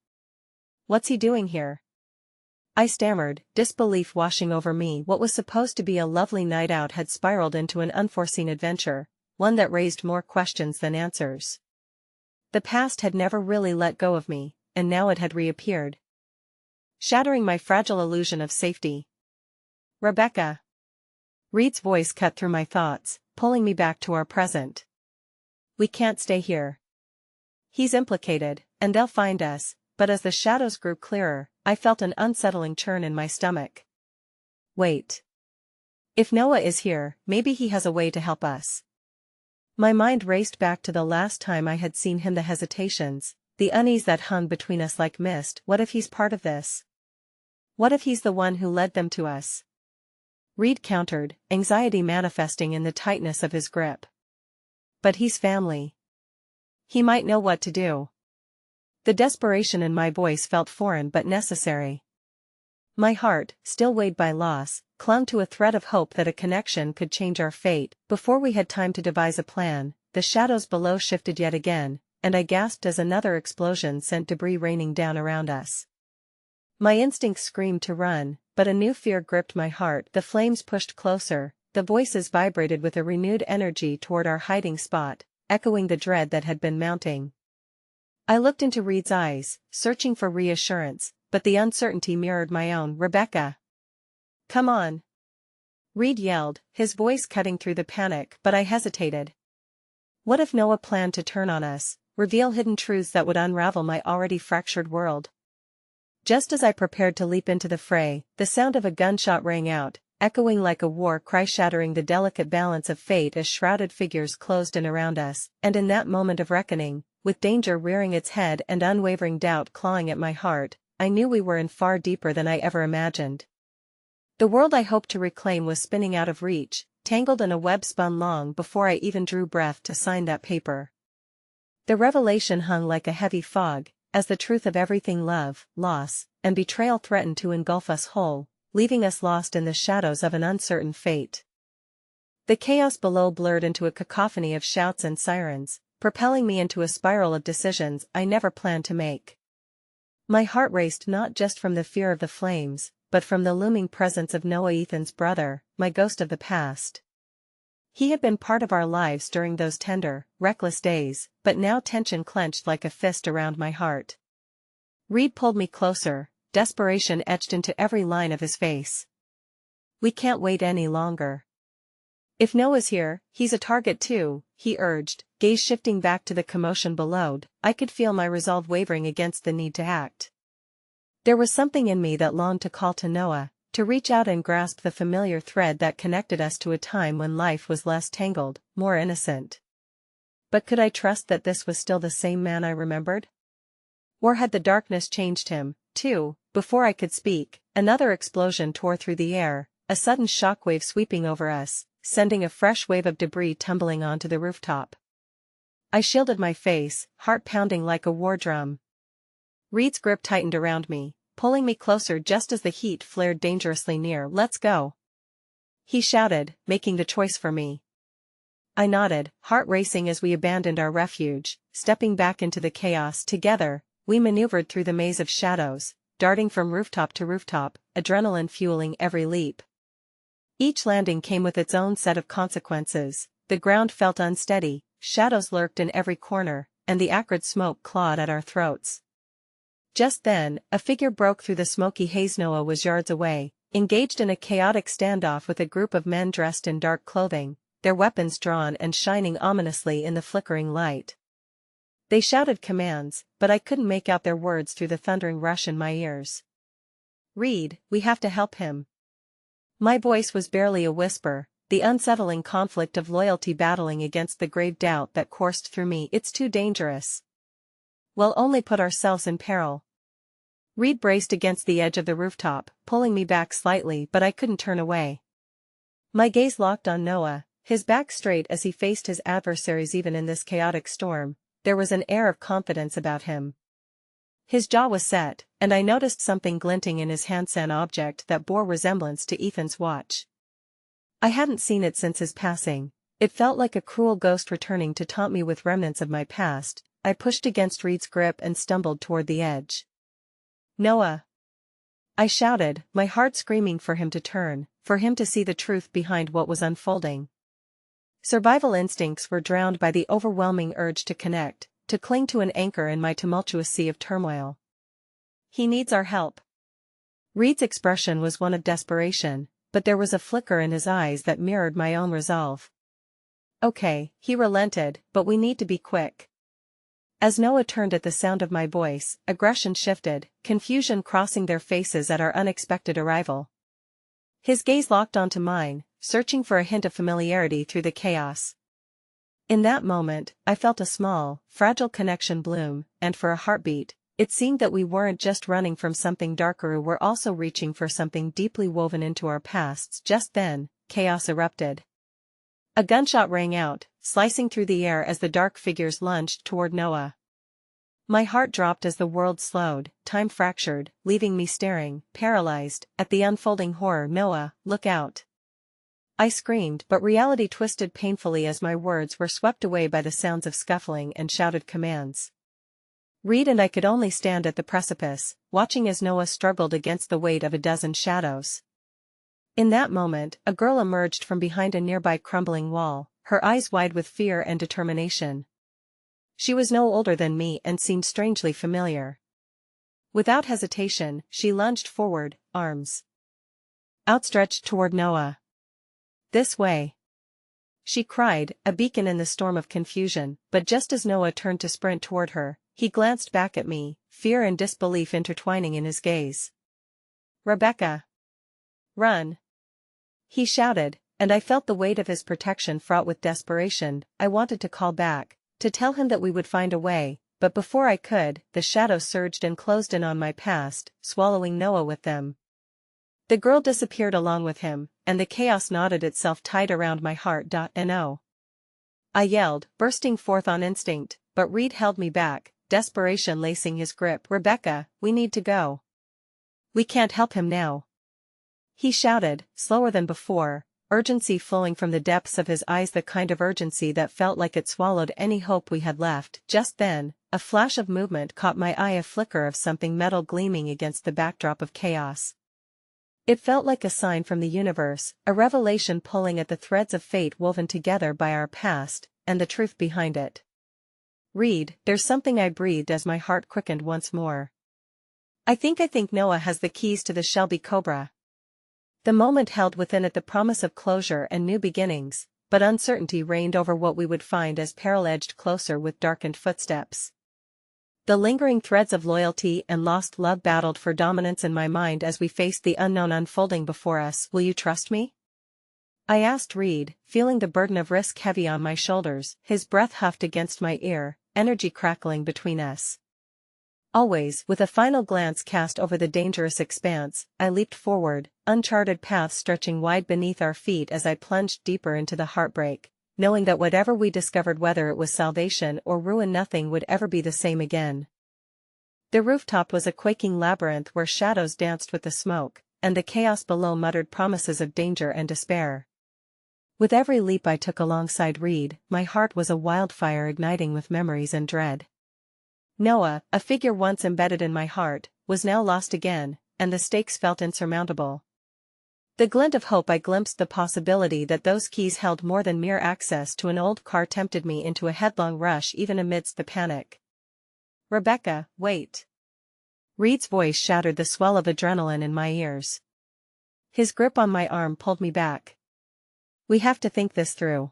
What's he doing here?" I stammered, disbelief washing over me. What was supposed to be a lovely night out had spiraled into an unforeseen adventure, one that raised more questions than answers. The past had never really let go of me, and now it had reappeared, shattering my fragile illusion of safety. "Rebecca." Reed's voice cut through my thoughts, pulling me back to our present. we can't stay here. He's implicated, and they'll find us, but as the shadows grew clearer, I felt an unsettling churn in my stomach. Wait. If Noah is here, maybe he has a way to help us. My mind raced back to the last time I had seen him, the hesitations, the unease that hung between us like mist. What if he's part of this? What if he's the one who led them to us? Reed countered, anxiety manifesting in the tightness of his grip. But he's family. He might know what to do. The desperation in my voice felt foreign but necessary. My heart, still weighed by loss, clung to a thread of hope that a connection could change our fate. Before we had time to devise a plan, the shadows below shifted yet again, and I gasped as another explosion sent debris raining down around us. My instincts screamed to run, but a new fear gripped my heart. The flames pushed closer, the voices vibrated with a renewed energy toward our hiding spot, echoing the dread that had been mounting. I looked into Reed's eyes, searching for reassurance, but the uncertainty mirrored my own. Rebecca. Come on. Reed yelled, his voice cutting through the panic, but I hesitated. What if Noah planned to turn on us, reveal hidden truths that would unravel my already fractured world? Just as I prepared to leap into the fray, the sound of a gunshot rang out, echoing like a war cry, shattering the delicate balance of fate as shrouded figures closed in around us. And in that moment of reckoning, with danger rearing its head and unwavering doubt clawing at my heart, I knew we were in far deeper than I ever imagined. The world I hoped to reclaim was spinning out of reach, tangled in a web spun long before I even drew breath to sign that paper. The revelation hung like a heavy fog, as the truth of everything, love, loss, and betrayal threatened to engulf us whole, leaving us lost in the shadows of an uncertain fate. The chaos below blurred into a cacophony of shouts and sirens, propelling me into a spiral of decisions I never planned to make. My heart raced not just from the fear of the flames, but from the looming presence of Noah, Ethan's brother, my ghost of the past. He had been part of our lives during those tender, reckless days, but now tension clenched like a fist around my heart. Reed pulled me closer, desperation etched into every line of his face. We can't wait any longer. If Noah's here, he's a target too, he urged, gaze shifting back to the commotion below. I could feel my resolve wavering against the need to act. There was something in me that longed to call to Noah, to reach out and grasp the familiar thread that connected us to a time when life was less tangled, more innocent. But could I trust that this was still the same man I remembered? Or had the darkness changed him, too? Before I could speak, another explosion tore through the air, a sudden shockwave sweeping over us, sending a fresh wave of debris tumbling onto the rooftop. I shielded my face, heart pounding like a war drum. Reed's grip tightened around me, pulling me closer just as the heat flared dangerously near. Let's go, he shouted, making the choice for me. I nodded, heart racing as we abandoned our refuge, stepping back into the chaos. Together, we maneuvered through the maze of shadows, darting from rooftop to rooftop, adrenaline fueling every leap. Each landing came with its own set of consequences. The ground felt unsteady, shadows lurked in every corner, and the acrid smoke clawed at our throats. Just then, a figure broke through the smoky haze. Noah was yards away, engaged in a chaotic standoff with a group of men dressed in dark clothing, their weapons drawn and shining ominously in the flickering light. They shouted commands, but I couldn't make out their words through the thundering rush in my ears. Reed, we have to help him. My voice was barely a whisper, the unsettling conflict of loyalty battling against the grave doubt that coursed through me. It's too dangerous. We'll only put ourselves in peril. Reed braced against the edge of the rooftop, pulling me back slightly, but I couldn't turn away. My gaze locked on Noah, his back straight as he faced his adversaries. Even in this chaotic storm, there was an air of confidence about him. His jaw was set, and I noticed something glinting in his hand, an object that bore resemblance to Ethan's watch. I hadn't seen it since his passing. It felt like a cruel ghost returning to taunt me with remnants of my past. I pushed against Reed's grip and stumbled toward the edge. Noah! I shouted, my heart screaming for him to turn, for him to see the truth behind what was unfolding. Survival instincts were drowned by the overwhelming urge to connect, to cling to an anchor in my tumultuous sea of turmoil. He needs our help. Reed's expression was one of desperation, but there was a flicker in his eyes that mirrored my own resolve. Okay, he relented, but we need to be quick. As Noah turned at the sound of my voice, aggression shifted, confusion crossing their faces at our unexpected arrival. His gaze locked onto mine, searching for a hint of familiarity through the chaos. In that moment, I felt a small, fragile connection bloom, and for a heartbeat, it seemed that we weren't just running from something darker, we were also reaching for something deeply woven into our pasts. Just then, chaos erupted. A gunshot rang out, slicing through the air as the dark figures lunged toward Noah. My heart dropped as the world slowed, time fractured, leaving me staring, paralyzed, at the unfolding horror. Noah, look out! I screamed, but reality twisted painfully as my words were swept away by the sounds of scuffling and shouted commands. Reed and I could only stand at the precipice, watching as Noah struggled against the weight of a dozen shadows. In that moment, a girl emerged from behind a nearby crumbling wall, her eyes wide with fear and determination. She was no older than me and seemed strangely familiar. Without hesitation, she lunged forward, arms outstretched toward Noah. This way! She cried, a beacon in the storm of confusion, but just as Noah turned to sprint toward her, he glanced back at me, fear and disbelief intertwining in his gaze. Rebecca! Run! He shouted, and I felt the weight of his protection fraught with desperation. I wanted to call back, to tell him that we would find a way, but before I could, the shadows surged and closed in on my past, swallowing Noah with them. The girl disappeared along with him, and the chaos knotted itself tight around my heart. No! I yelled, bursting forth on instinct, but Reed held me back, desperation lacing his grip. Rebecca, we need to go. We can't help him now. He shouted, slower than before, urgency flowing from the depths of his eyes, the kind of urgency that felt like it swallowed any hope we had left. Just then, a flash of movement caught my eye, a flicker of something metal gleaming against the backdrop of chaos. It felt like a sign from the universe, a revelation pulling at the threads of fate woven together by our past, and the truth behind it. Reed, there's something, I breathed as my heart quickened once more. I think Noah has the keys to the Shelby Cobra. The moment held within it the promise of closure and new beginnings, but uncertainty reigned over what we would find as peril edged closer with darkened footsteps. The lingering threads of loyalty and lost love battled for dominance in my mind as we faced the unknown unfolding before us. Will you trust me? I asked Reed, feeling the burden of risk heavy on my shoulders, his breath huffed against my ear, energy crackling between us. Always, with a final glance cast over the dangerous expanse, I leaped forward, uncharted paths stretching wide beneath our feet as I plunged deeper into the heartbreak, knowing that whatever we discovered, whether it was salvation or ruin, nothing would ever be the same again. The rooftop was a quaking labyrinth where shadows danced with the smoke, and the chaos below muttered promises of danger and despair. With every leap I took alongside Reed, my heart was a wildfire igniting with memories and dread. Noah, a figure once embedded in my heart, was now lost again, and the stakes felt insurmountable. The glint of hope I glimpsed, the possibility that those keys held more than mere access to an old car, tempted me into a headlong rush even amidst the panic. Rebecca, wait! Reed's voice shattered the swell of adrenaline in my ears. His grip on my arm pulled me back. We have to think this through.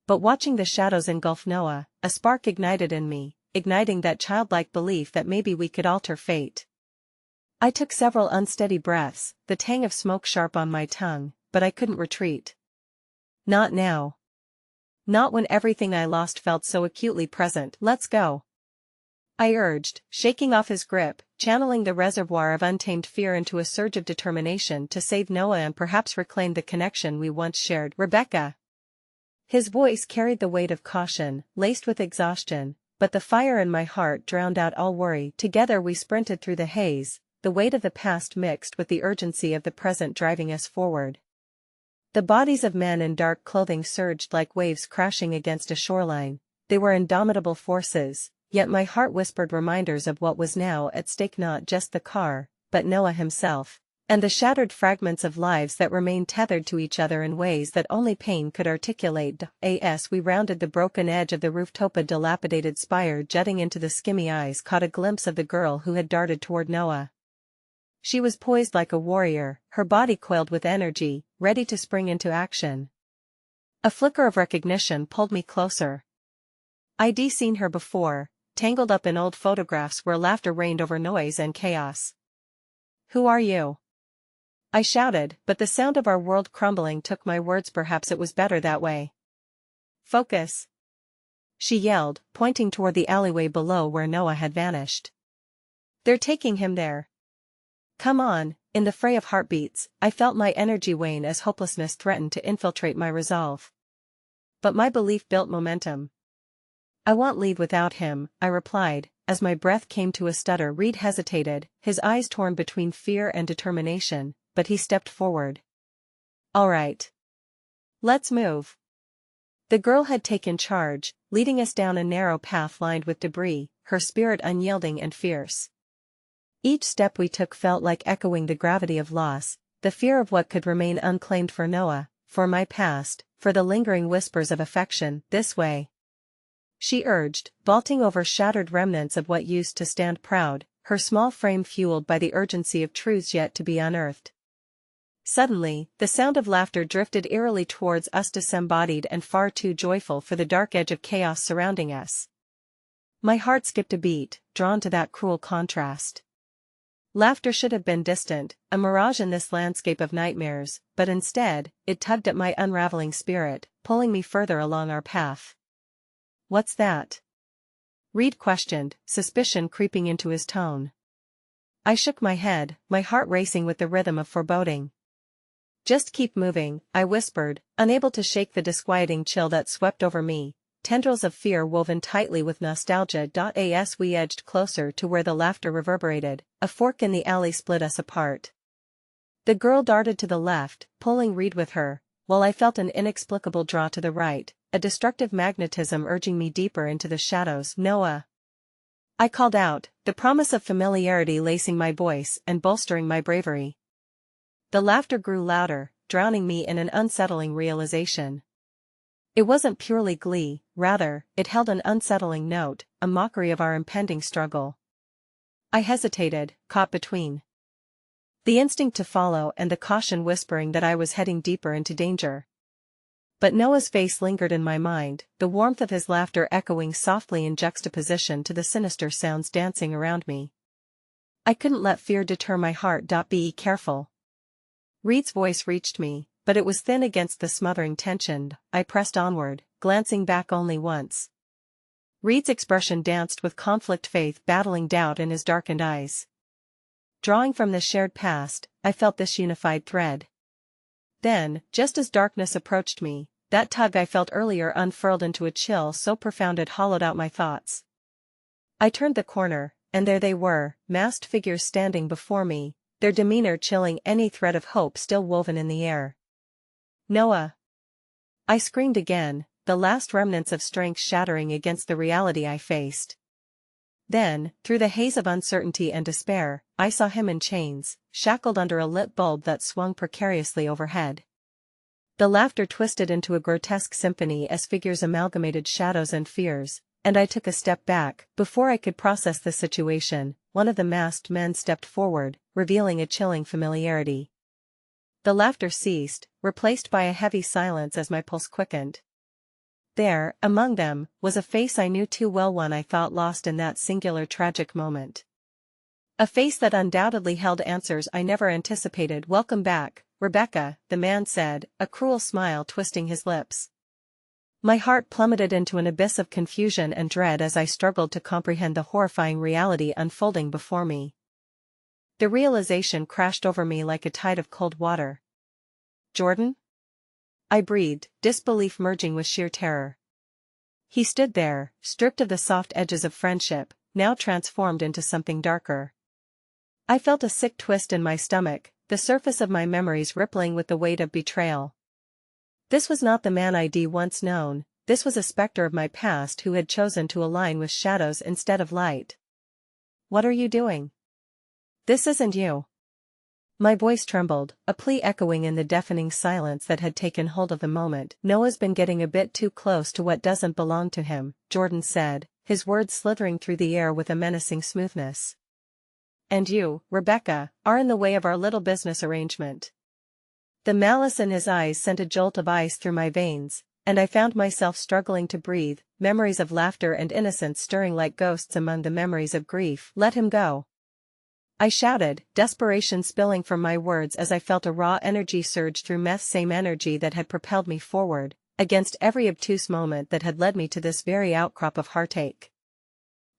But watching the shadows engulf Noah, a spark ignited in me, igniting that childlike belief that maybe we could alter fate. I took several unsteady breaths, the tang of smoke sharp on my tongue, but I couldn't retreat. Not now. Not when everything I lost felt so acutely present. Let's go. I urged, shaking off his grip, channeling the reservoir of untamed fear into a surge of determination to save Noah and perhaps reclaim the connection we once shared. Rebecca! His voice carried the weight of caution, laced with exhaustion, but the fire in my heart drowned out all worry. Together we sprinted through the haze, the weight of the past mixed with the urgency of the present driving us forward. The bodies of men in dark clothing surged like waves crashing against a shoreline. They were indomitable forces, yet my heart whispered reminders of what was now at stake, not just the car, but Noah himself, and the shattered fragments of lives that remained tethered to each other in ways that only pain could articulate. As we rounded the broken edge of the rooftop, a dilapidated spire jutting into the skimmy eyes caught a glimpse of the girl who had darted toward Noah. She was poised like a warrior, her body coiled with energy, ready to spring into action. A flicker of recognition pulled me closer. I'd seen her before, tangled up in old photographs where laughter reigned over noise and chaos. "Who are you?" I shouted, but the sound of our world crumbling took my words. "Perhaps it was better that way." "Focus!" she yelled, pointing toward the alleyway below where Noah had vanished. "They're taking him there." "Come on." In the fray of heartbeats, I felt my energy wane as hopelessness threatened to infiltrate my resolve. But my belief built momentum. "I won't leave without him," I replied, as my breath came to a stutter. Reed hesitated, his eyes torn between fear and determination, but he stepped forward. "All right. Let's move." The girl had taken charge, leading us down a narrow path lined with debris, her spirit unyielding and fierce. Each step we took felt like echoing the gravity of loss, the fear of what could remain unclaimed for Noah, for my past, for the lingering whispers of affection. "This way," she urged, vaulting over shattered remnants of what used to stand proud, her small frame fueled by the urgency of truths yet to be unearthed. Suddenly, the sound of laughter drifted eerily towards us, disembodied and far too joyful for the dark edge of chaos surrounding us. My heart skipped a beat, drawn to that cruel contrast. Laughter should have been distant, a mirage in this landscape of nightmares, but instead, it tugged at my unraveling spirit, pulling me further along our path. "What's that?" Reed questioned, suspicion creeping into his tone. I shook my head, my heart racing with the rhythm of foreboding. "Just keep moving," I whispered, unable to shake the disquieting chill that swept over me, tendrils of fear woven tightly with nostalgia. As we edged closer to where the laughter reverberated, a fork in the alley split us apart. The girl darted to the left, pulling Reed with her, while I felt an inexplicable draw to the right, a destructive magnetism urging me deeper into the shadows. "Noah!" I called out, the promise of familiarity lacing my voice and bolstering my bravery. The laughter grew louder, drowning me in an unsettling realization. It wasn't purely glee, rather, it held an unsettling note, a mockery of our impending struggle. I hesitated, caught between the instinct to follow and the caution whispering that I was heading deeper into danger. But Noah's face lingered in my mind, the warmth of his laughter echoing softly in juxtaposition to the sinister sounds dancing around me. I couldn't let fear deter my heart. "Be careful." Reed's voice reached me, but it was thin against the smothering tension. I pressed onward, glancing back only once. Reed's expression danced with conflict, faith battling doubt in his darkened eyes. Drawing from the shared past, I felt this unified thread. Then, just as darkness approached me, that tug I felt earlier unfurled into a chill so profound it hollowed out my thoughts. I turned the corner, and there they were, masked figures standing before me, their demeanor chilling any thread of hope still woven in the air. "Noah!" I screamed again, the last remnants of strength shattering against the reality I faced. Then, through the haze of uncertainty and despair, I saw him in chains, shackled under a lit bulb that swung precariously overhead. The laughter twisted into a grotesque symphony as figures amalgamated shadows and fears, and I took a step back. Before I could process the situation, one of the masked men stepped forward, revealing a chilling familiarity. The laughter ceased, replaced by a heavy silence as my pulse quickened. There, among them, was a face I knew too well, one I thought lost in that singular tragic moment. A face that undoubtedly held answers I never anticipated. "Welcome back, Rebecca," the man said, a cruel smile twisting his lips. My heart plummeted into an abyss of confusion and dread as I struggled to comprehend the horrifying reality unfolding before me. The realization crashed over me like a tide of cold water. "Jordan?" I breathed, disbelief merging with sheer terror. He stood there, stripped of the soft edges of friendship, now transformed into something darker. I felt a sick twist in my stomach, the surface of my memories rippling with the weight of betrayal. This was not the man I'd once known, this was a specter of my past who had chosen to align with shadows instead of light. "What are you doing? This isn't you." My voice trembled, a plea echoing in the deafening silence that had taken hold of the moment. "Noah's been getting a bit too close to what doesn't belong to him," Jordan said, his words slithering through the air with a menacing smoothness. "And you, Rebecca, are in the way of our little business arrangement." The malice in his eyes sent a jolt of ice through my veins, and I found myself struggling to breathe, memories of laughter and innocence stirring like ghosts among the memories of grief. Let him go, I shouted, desperation spilling from my words as I felt a raw energy surge through me, same energy that had propelled me forward, against every obtuse moment that had led me to this very outcrop of heartache.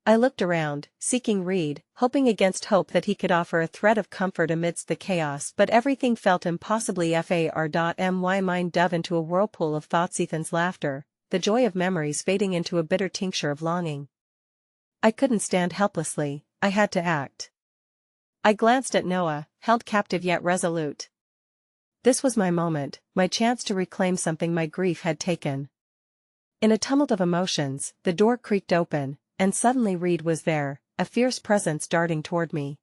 I looked around, seeking Reed, hoping against hope that he could offer a thread of comfort amidst the chaos, but everything felt impossibly far. My mind dove into a whirlpool of thoughts, Ethan's laughter, the joy of memories fading into a bitter tincture of longing. I couldn't stand helplessly, I had to act. I glanced at Noah, held captive yet resolute. This was my moment, my chance to reclaim something my grief had taken. In a tumult of emotions, the door creaked open, and suddenly Reed was there, a fierce presence darting toward me.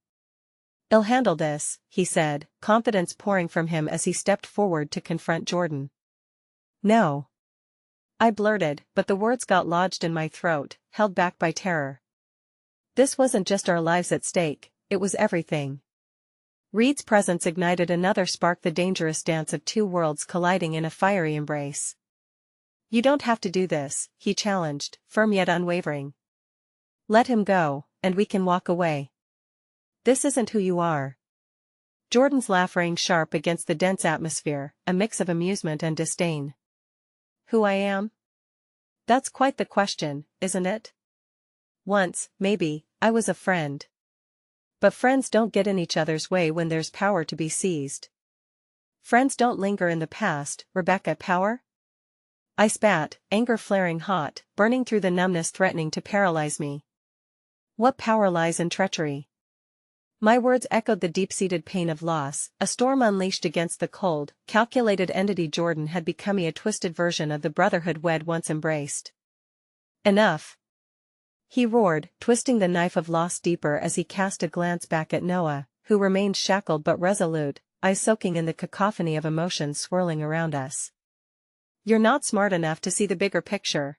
"I'll handle this," he said, confidence pouring from him as he stepped forward to confront Jordan. "No," I blurted, but the words got lodged in my throat, held back by terror. This wasn't just our lives at stake, it was everything. Reed's presence ignited another spark, the dangerous dance of two worlds colliding in a fiery embrace. "You don't have to do this," he challenged, firm yet unwavering. "Let him go, and we can walk away. This isn't who you are." Jordan's laugh rang sharp against the dense atmosphere, a mix of amusement and disdain. "Who I am? That's quite the question, isn't it? Once, maybe, I was a friend. But friends don't get in each other's way when there's power to be seized. Friends don't linger in the past, Rebecca. Power?" I spat, anger flaring hot, burning through the numbness threatening to paralyze me. "What power lies in treachery?" My words echoed the deep-seated pain of loss, a storm unleashed against the cold, calculated entity Jordan had become a twisted version of the brotherhood we'd once embraced. "Enough!" he roared, twisting the knife of loss deeper as he cast a glance back at Noah, who remained shackled but resolute, eyes soaking in the cacophony of emotions swirling around us. "You're not smart enough to see the bigger picture.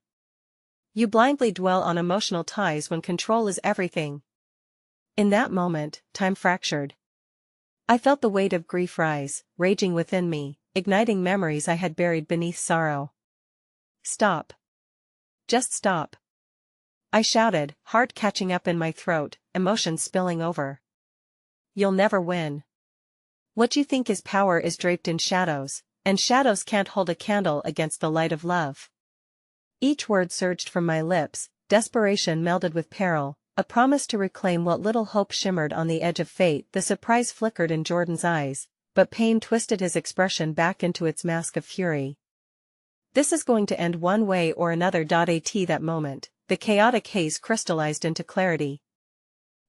You blindly dwell on emotional ties when control is everything." In that moment, time fractured. I felt the weight of grief rise, raging within me, igniting memories I had buried beneath sorrow. "Stop. Just stop," I shouted, heart catching up in my throat, emotions spilling over. "You'll never win. What you think is power is draped in shadows, and shadows can't hold a candle against the light of love." Each word surged from my lips, desperation melded with peril, a promise to reclaim what little hope shimmered on the edge of fate. The surprise flickered in Jordan's eyes, but pain twisted his expression back into its mask of fury. "This is going to end one way or another." At that moment, the chaotic haze crystallized into clarity.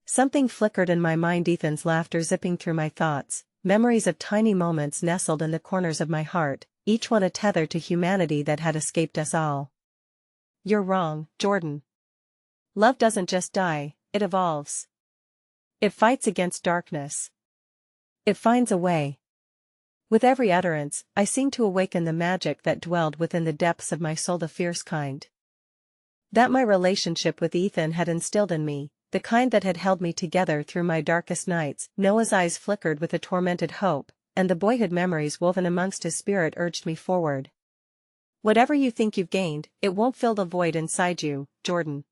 Something flickered in my mind, Ethan's laughter zipping through my thoughts, memories of tiny moments nestled in the corners of my heart, each one a tether to humanity that had escaped us all. "You're wrong, Jordan. Love doesn't just die, it evolves. It fights against darkness. It finds a way." With every utterance, I seemed to awaken the magic that dwelled within the depths of my soul, the fierce kind that my relationship with Ethan had instilled in me, the kind that had held me together through my darkest nights. Noah's eyes flickered with a tormented hope, and the boyhood memories woven amongst his spirit urged me forward. "Whatever you think you've gained, it won't fill the void inside you, Jordan.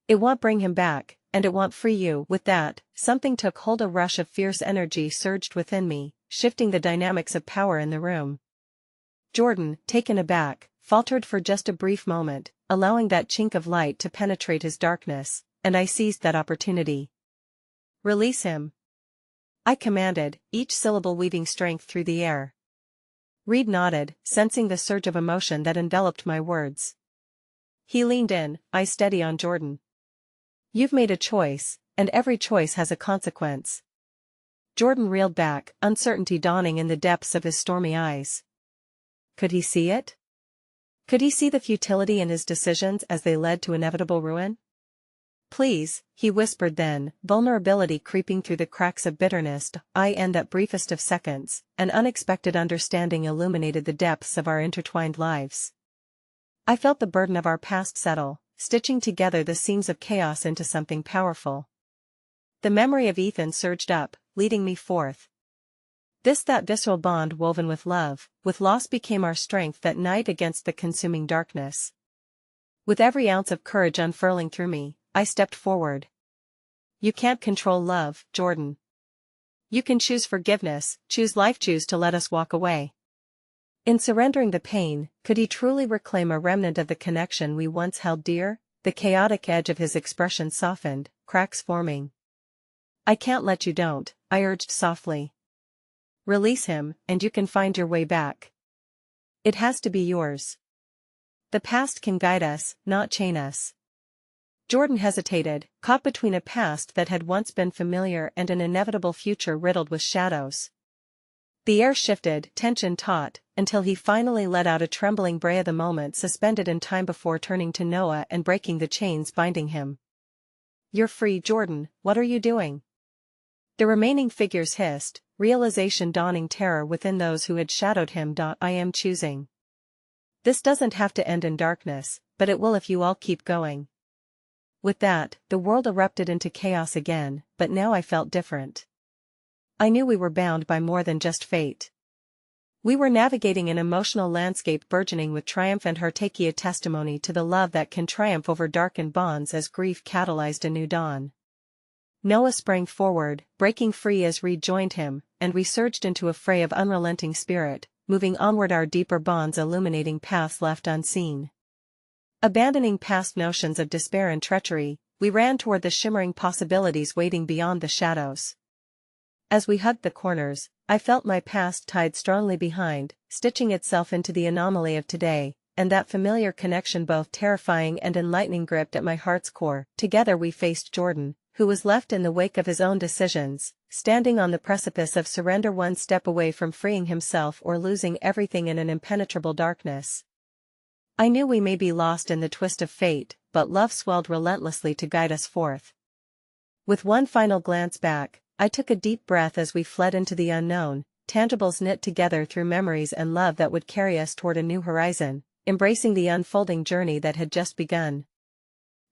It won't bring him back, and it won't free you." With that, something took hold. A rush of fierce energy surged within me, shifting the dynamics of power in the room. Jordan, taken aback, faltered for just a brief moment, allowing that chink of light to penetrate his darkness, and I seized that opportunity. "Release him," I commanded, each syllable weaving strength through the air. Reed nodded, sensing the surge of emotion that enveloped my words. He leaned in, eyes steady on Jordan. "You've made a choice, and every choice has a consequence." Jordan reeled back, uncertainty dawning in the depths of his stormy eyes. Could he see it? Could he see the futility in his decisions as they led to inevitable ruin? "Please," he whispered then, vulnerability creeping through the cracks of bitterness. In that briefest of seconds, an unexpected understanding illuminated the depths of our intertwined lives. I felt the burden of our past settle, stitching together the seams of chaos into something powerful. The memory of Ethan surged up, leading me forth. That visceral bond woven with love, with loss became our strength that night against the consuming darkness. With every ounce of courage unfurling through me, I stepped forward. You can't control love, Jordan. You can choose forgiveness, choose life, choose to let us walk away. In surrendering the pain, could he truly reclaim a remnant of the connection we once held dear? The chaotic edge of his expression softened, cracks forming. I can't let you, don't, I urged softly. Release him, and you can find your way back. It has to be yours. The past can guide us, not chain us. Jordan hesitated, caught between a past that had once been familiar and an inevitable future riddled with shadows. The air shifted, tension taut, until he finally let out a trembling bray, the moment suspended in time before turning to Noah and breaking the chains binding him. You're free, Jordan, what are you doing? The remaining figures hissed, realization dawning terror within those who had shadowed him. I am choosing. This doesn't have to end in darkness, but it will if you all keep going. With that, the world erupted into chaos again, but now I felt different. I knew we were bound by more than just fate. We were navigating an emotional landscape burgeoning with triumph and heartache, a testimony to the love that can triumph over darkened bonds as grief catalyzed a new dawn. Noah sprang forward, breaking free as Reed joined him, and we surged into a fray of unrelenting spirit, moving onward, our deeper bonds illuminating paths left unseen. Abandoning past notions of despair and treachery, we ran toward the shimmering possibilities waiting beyond the shadows. As we hugged the corners, I felt my past tied strongly behind, stitching itself into the anomaly of today, and that familiar connection, both terrifying and enlightening, gripped at my heart's core. Together we faced Jordan, who was left in the wake of his own decisions, standing on the precipice of surrender, one step away from freeing himself or losing everything in an impenetrable darkness. I knew we may be lost in the twist of fate, but love swelled relentlessly to guide us forth. With one final glance back, I took a deep breath as we fled into the unknown, tangibles knit together through memories and love that would carry us toward a new horizon, embracing the unfolding journey that had just begun.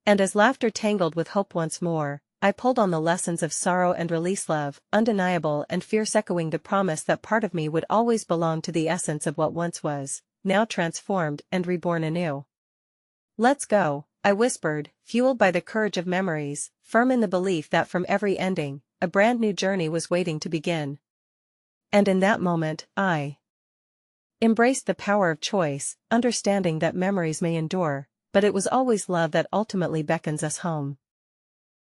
And as laughter tangled with hope once more, I pulled on the lessons of sorrow and release, love, undeniable and fierce, echoing the promise that part of me would always belong to the essence of what once was, now transformed and reborn anew. Let's go, I whispered, fueled by the courage of memories, firm in the belief that from every ending, a brand new journey was waiting to begin. And in that moment, I embraced the power of choice, understanding that memories may endure, but it was always love that ultimately beckons us home.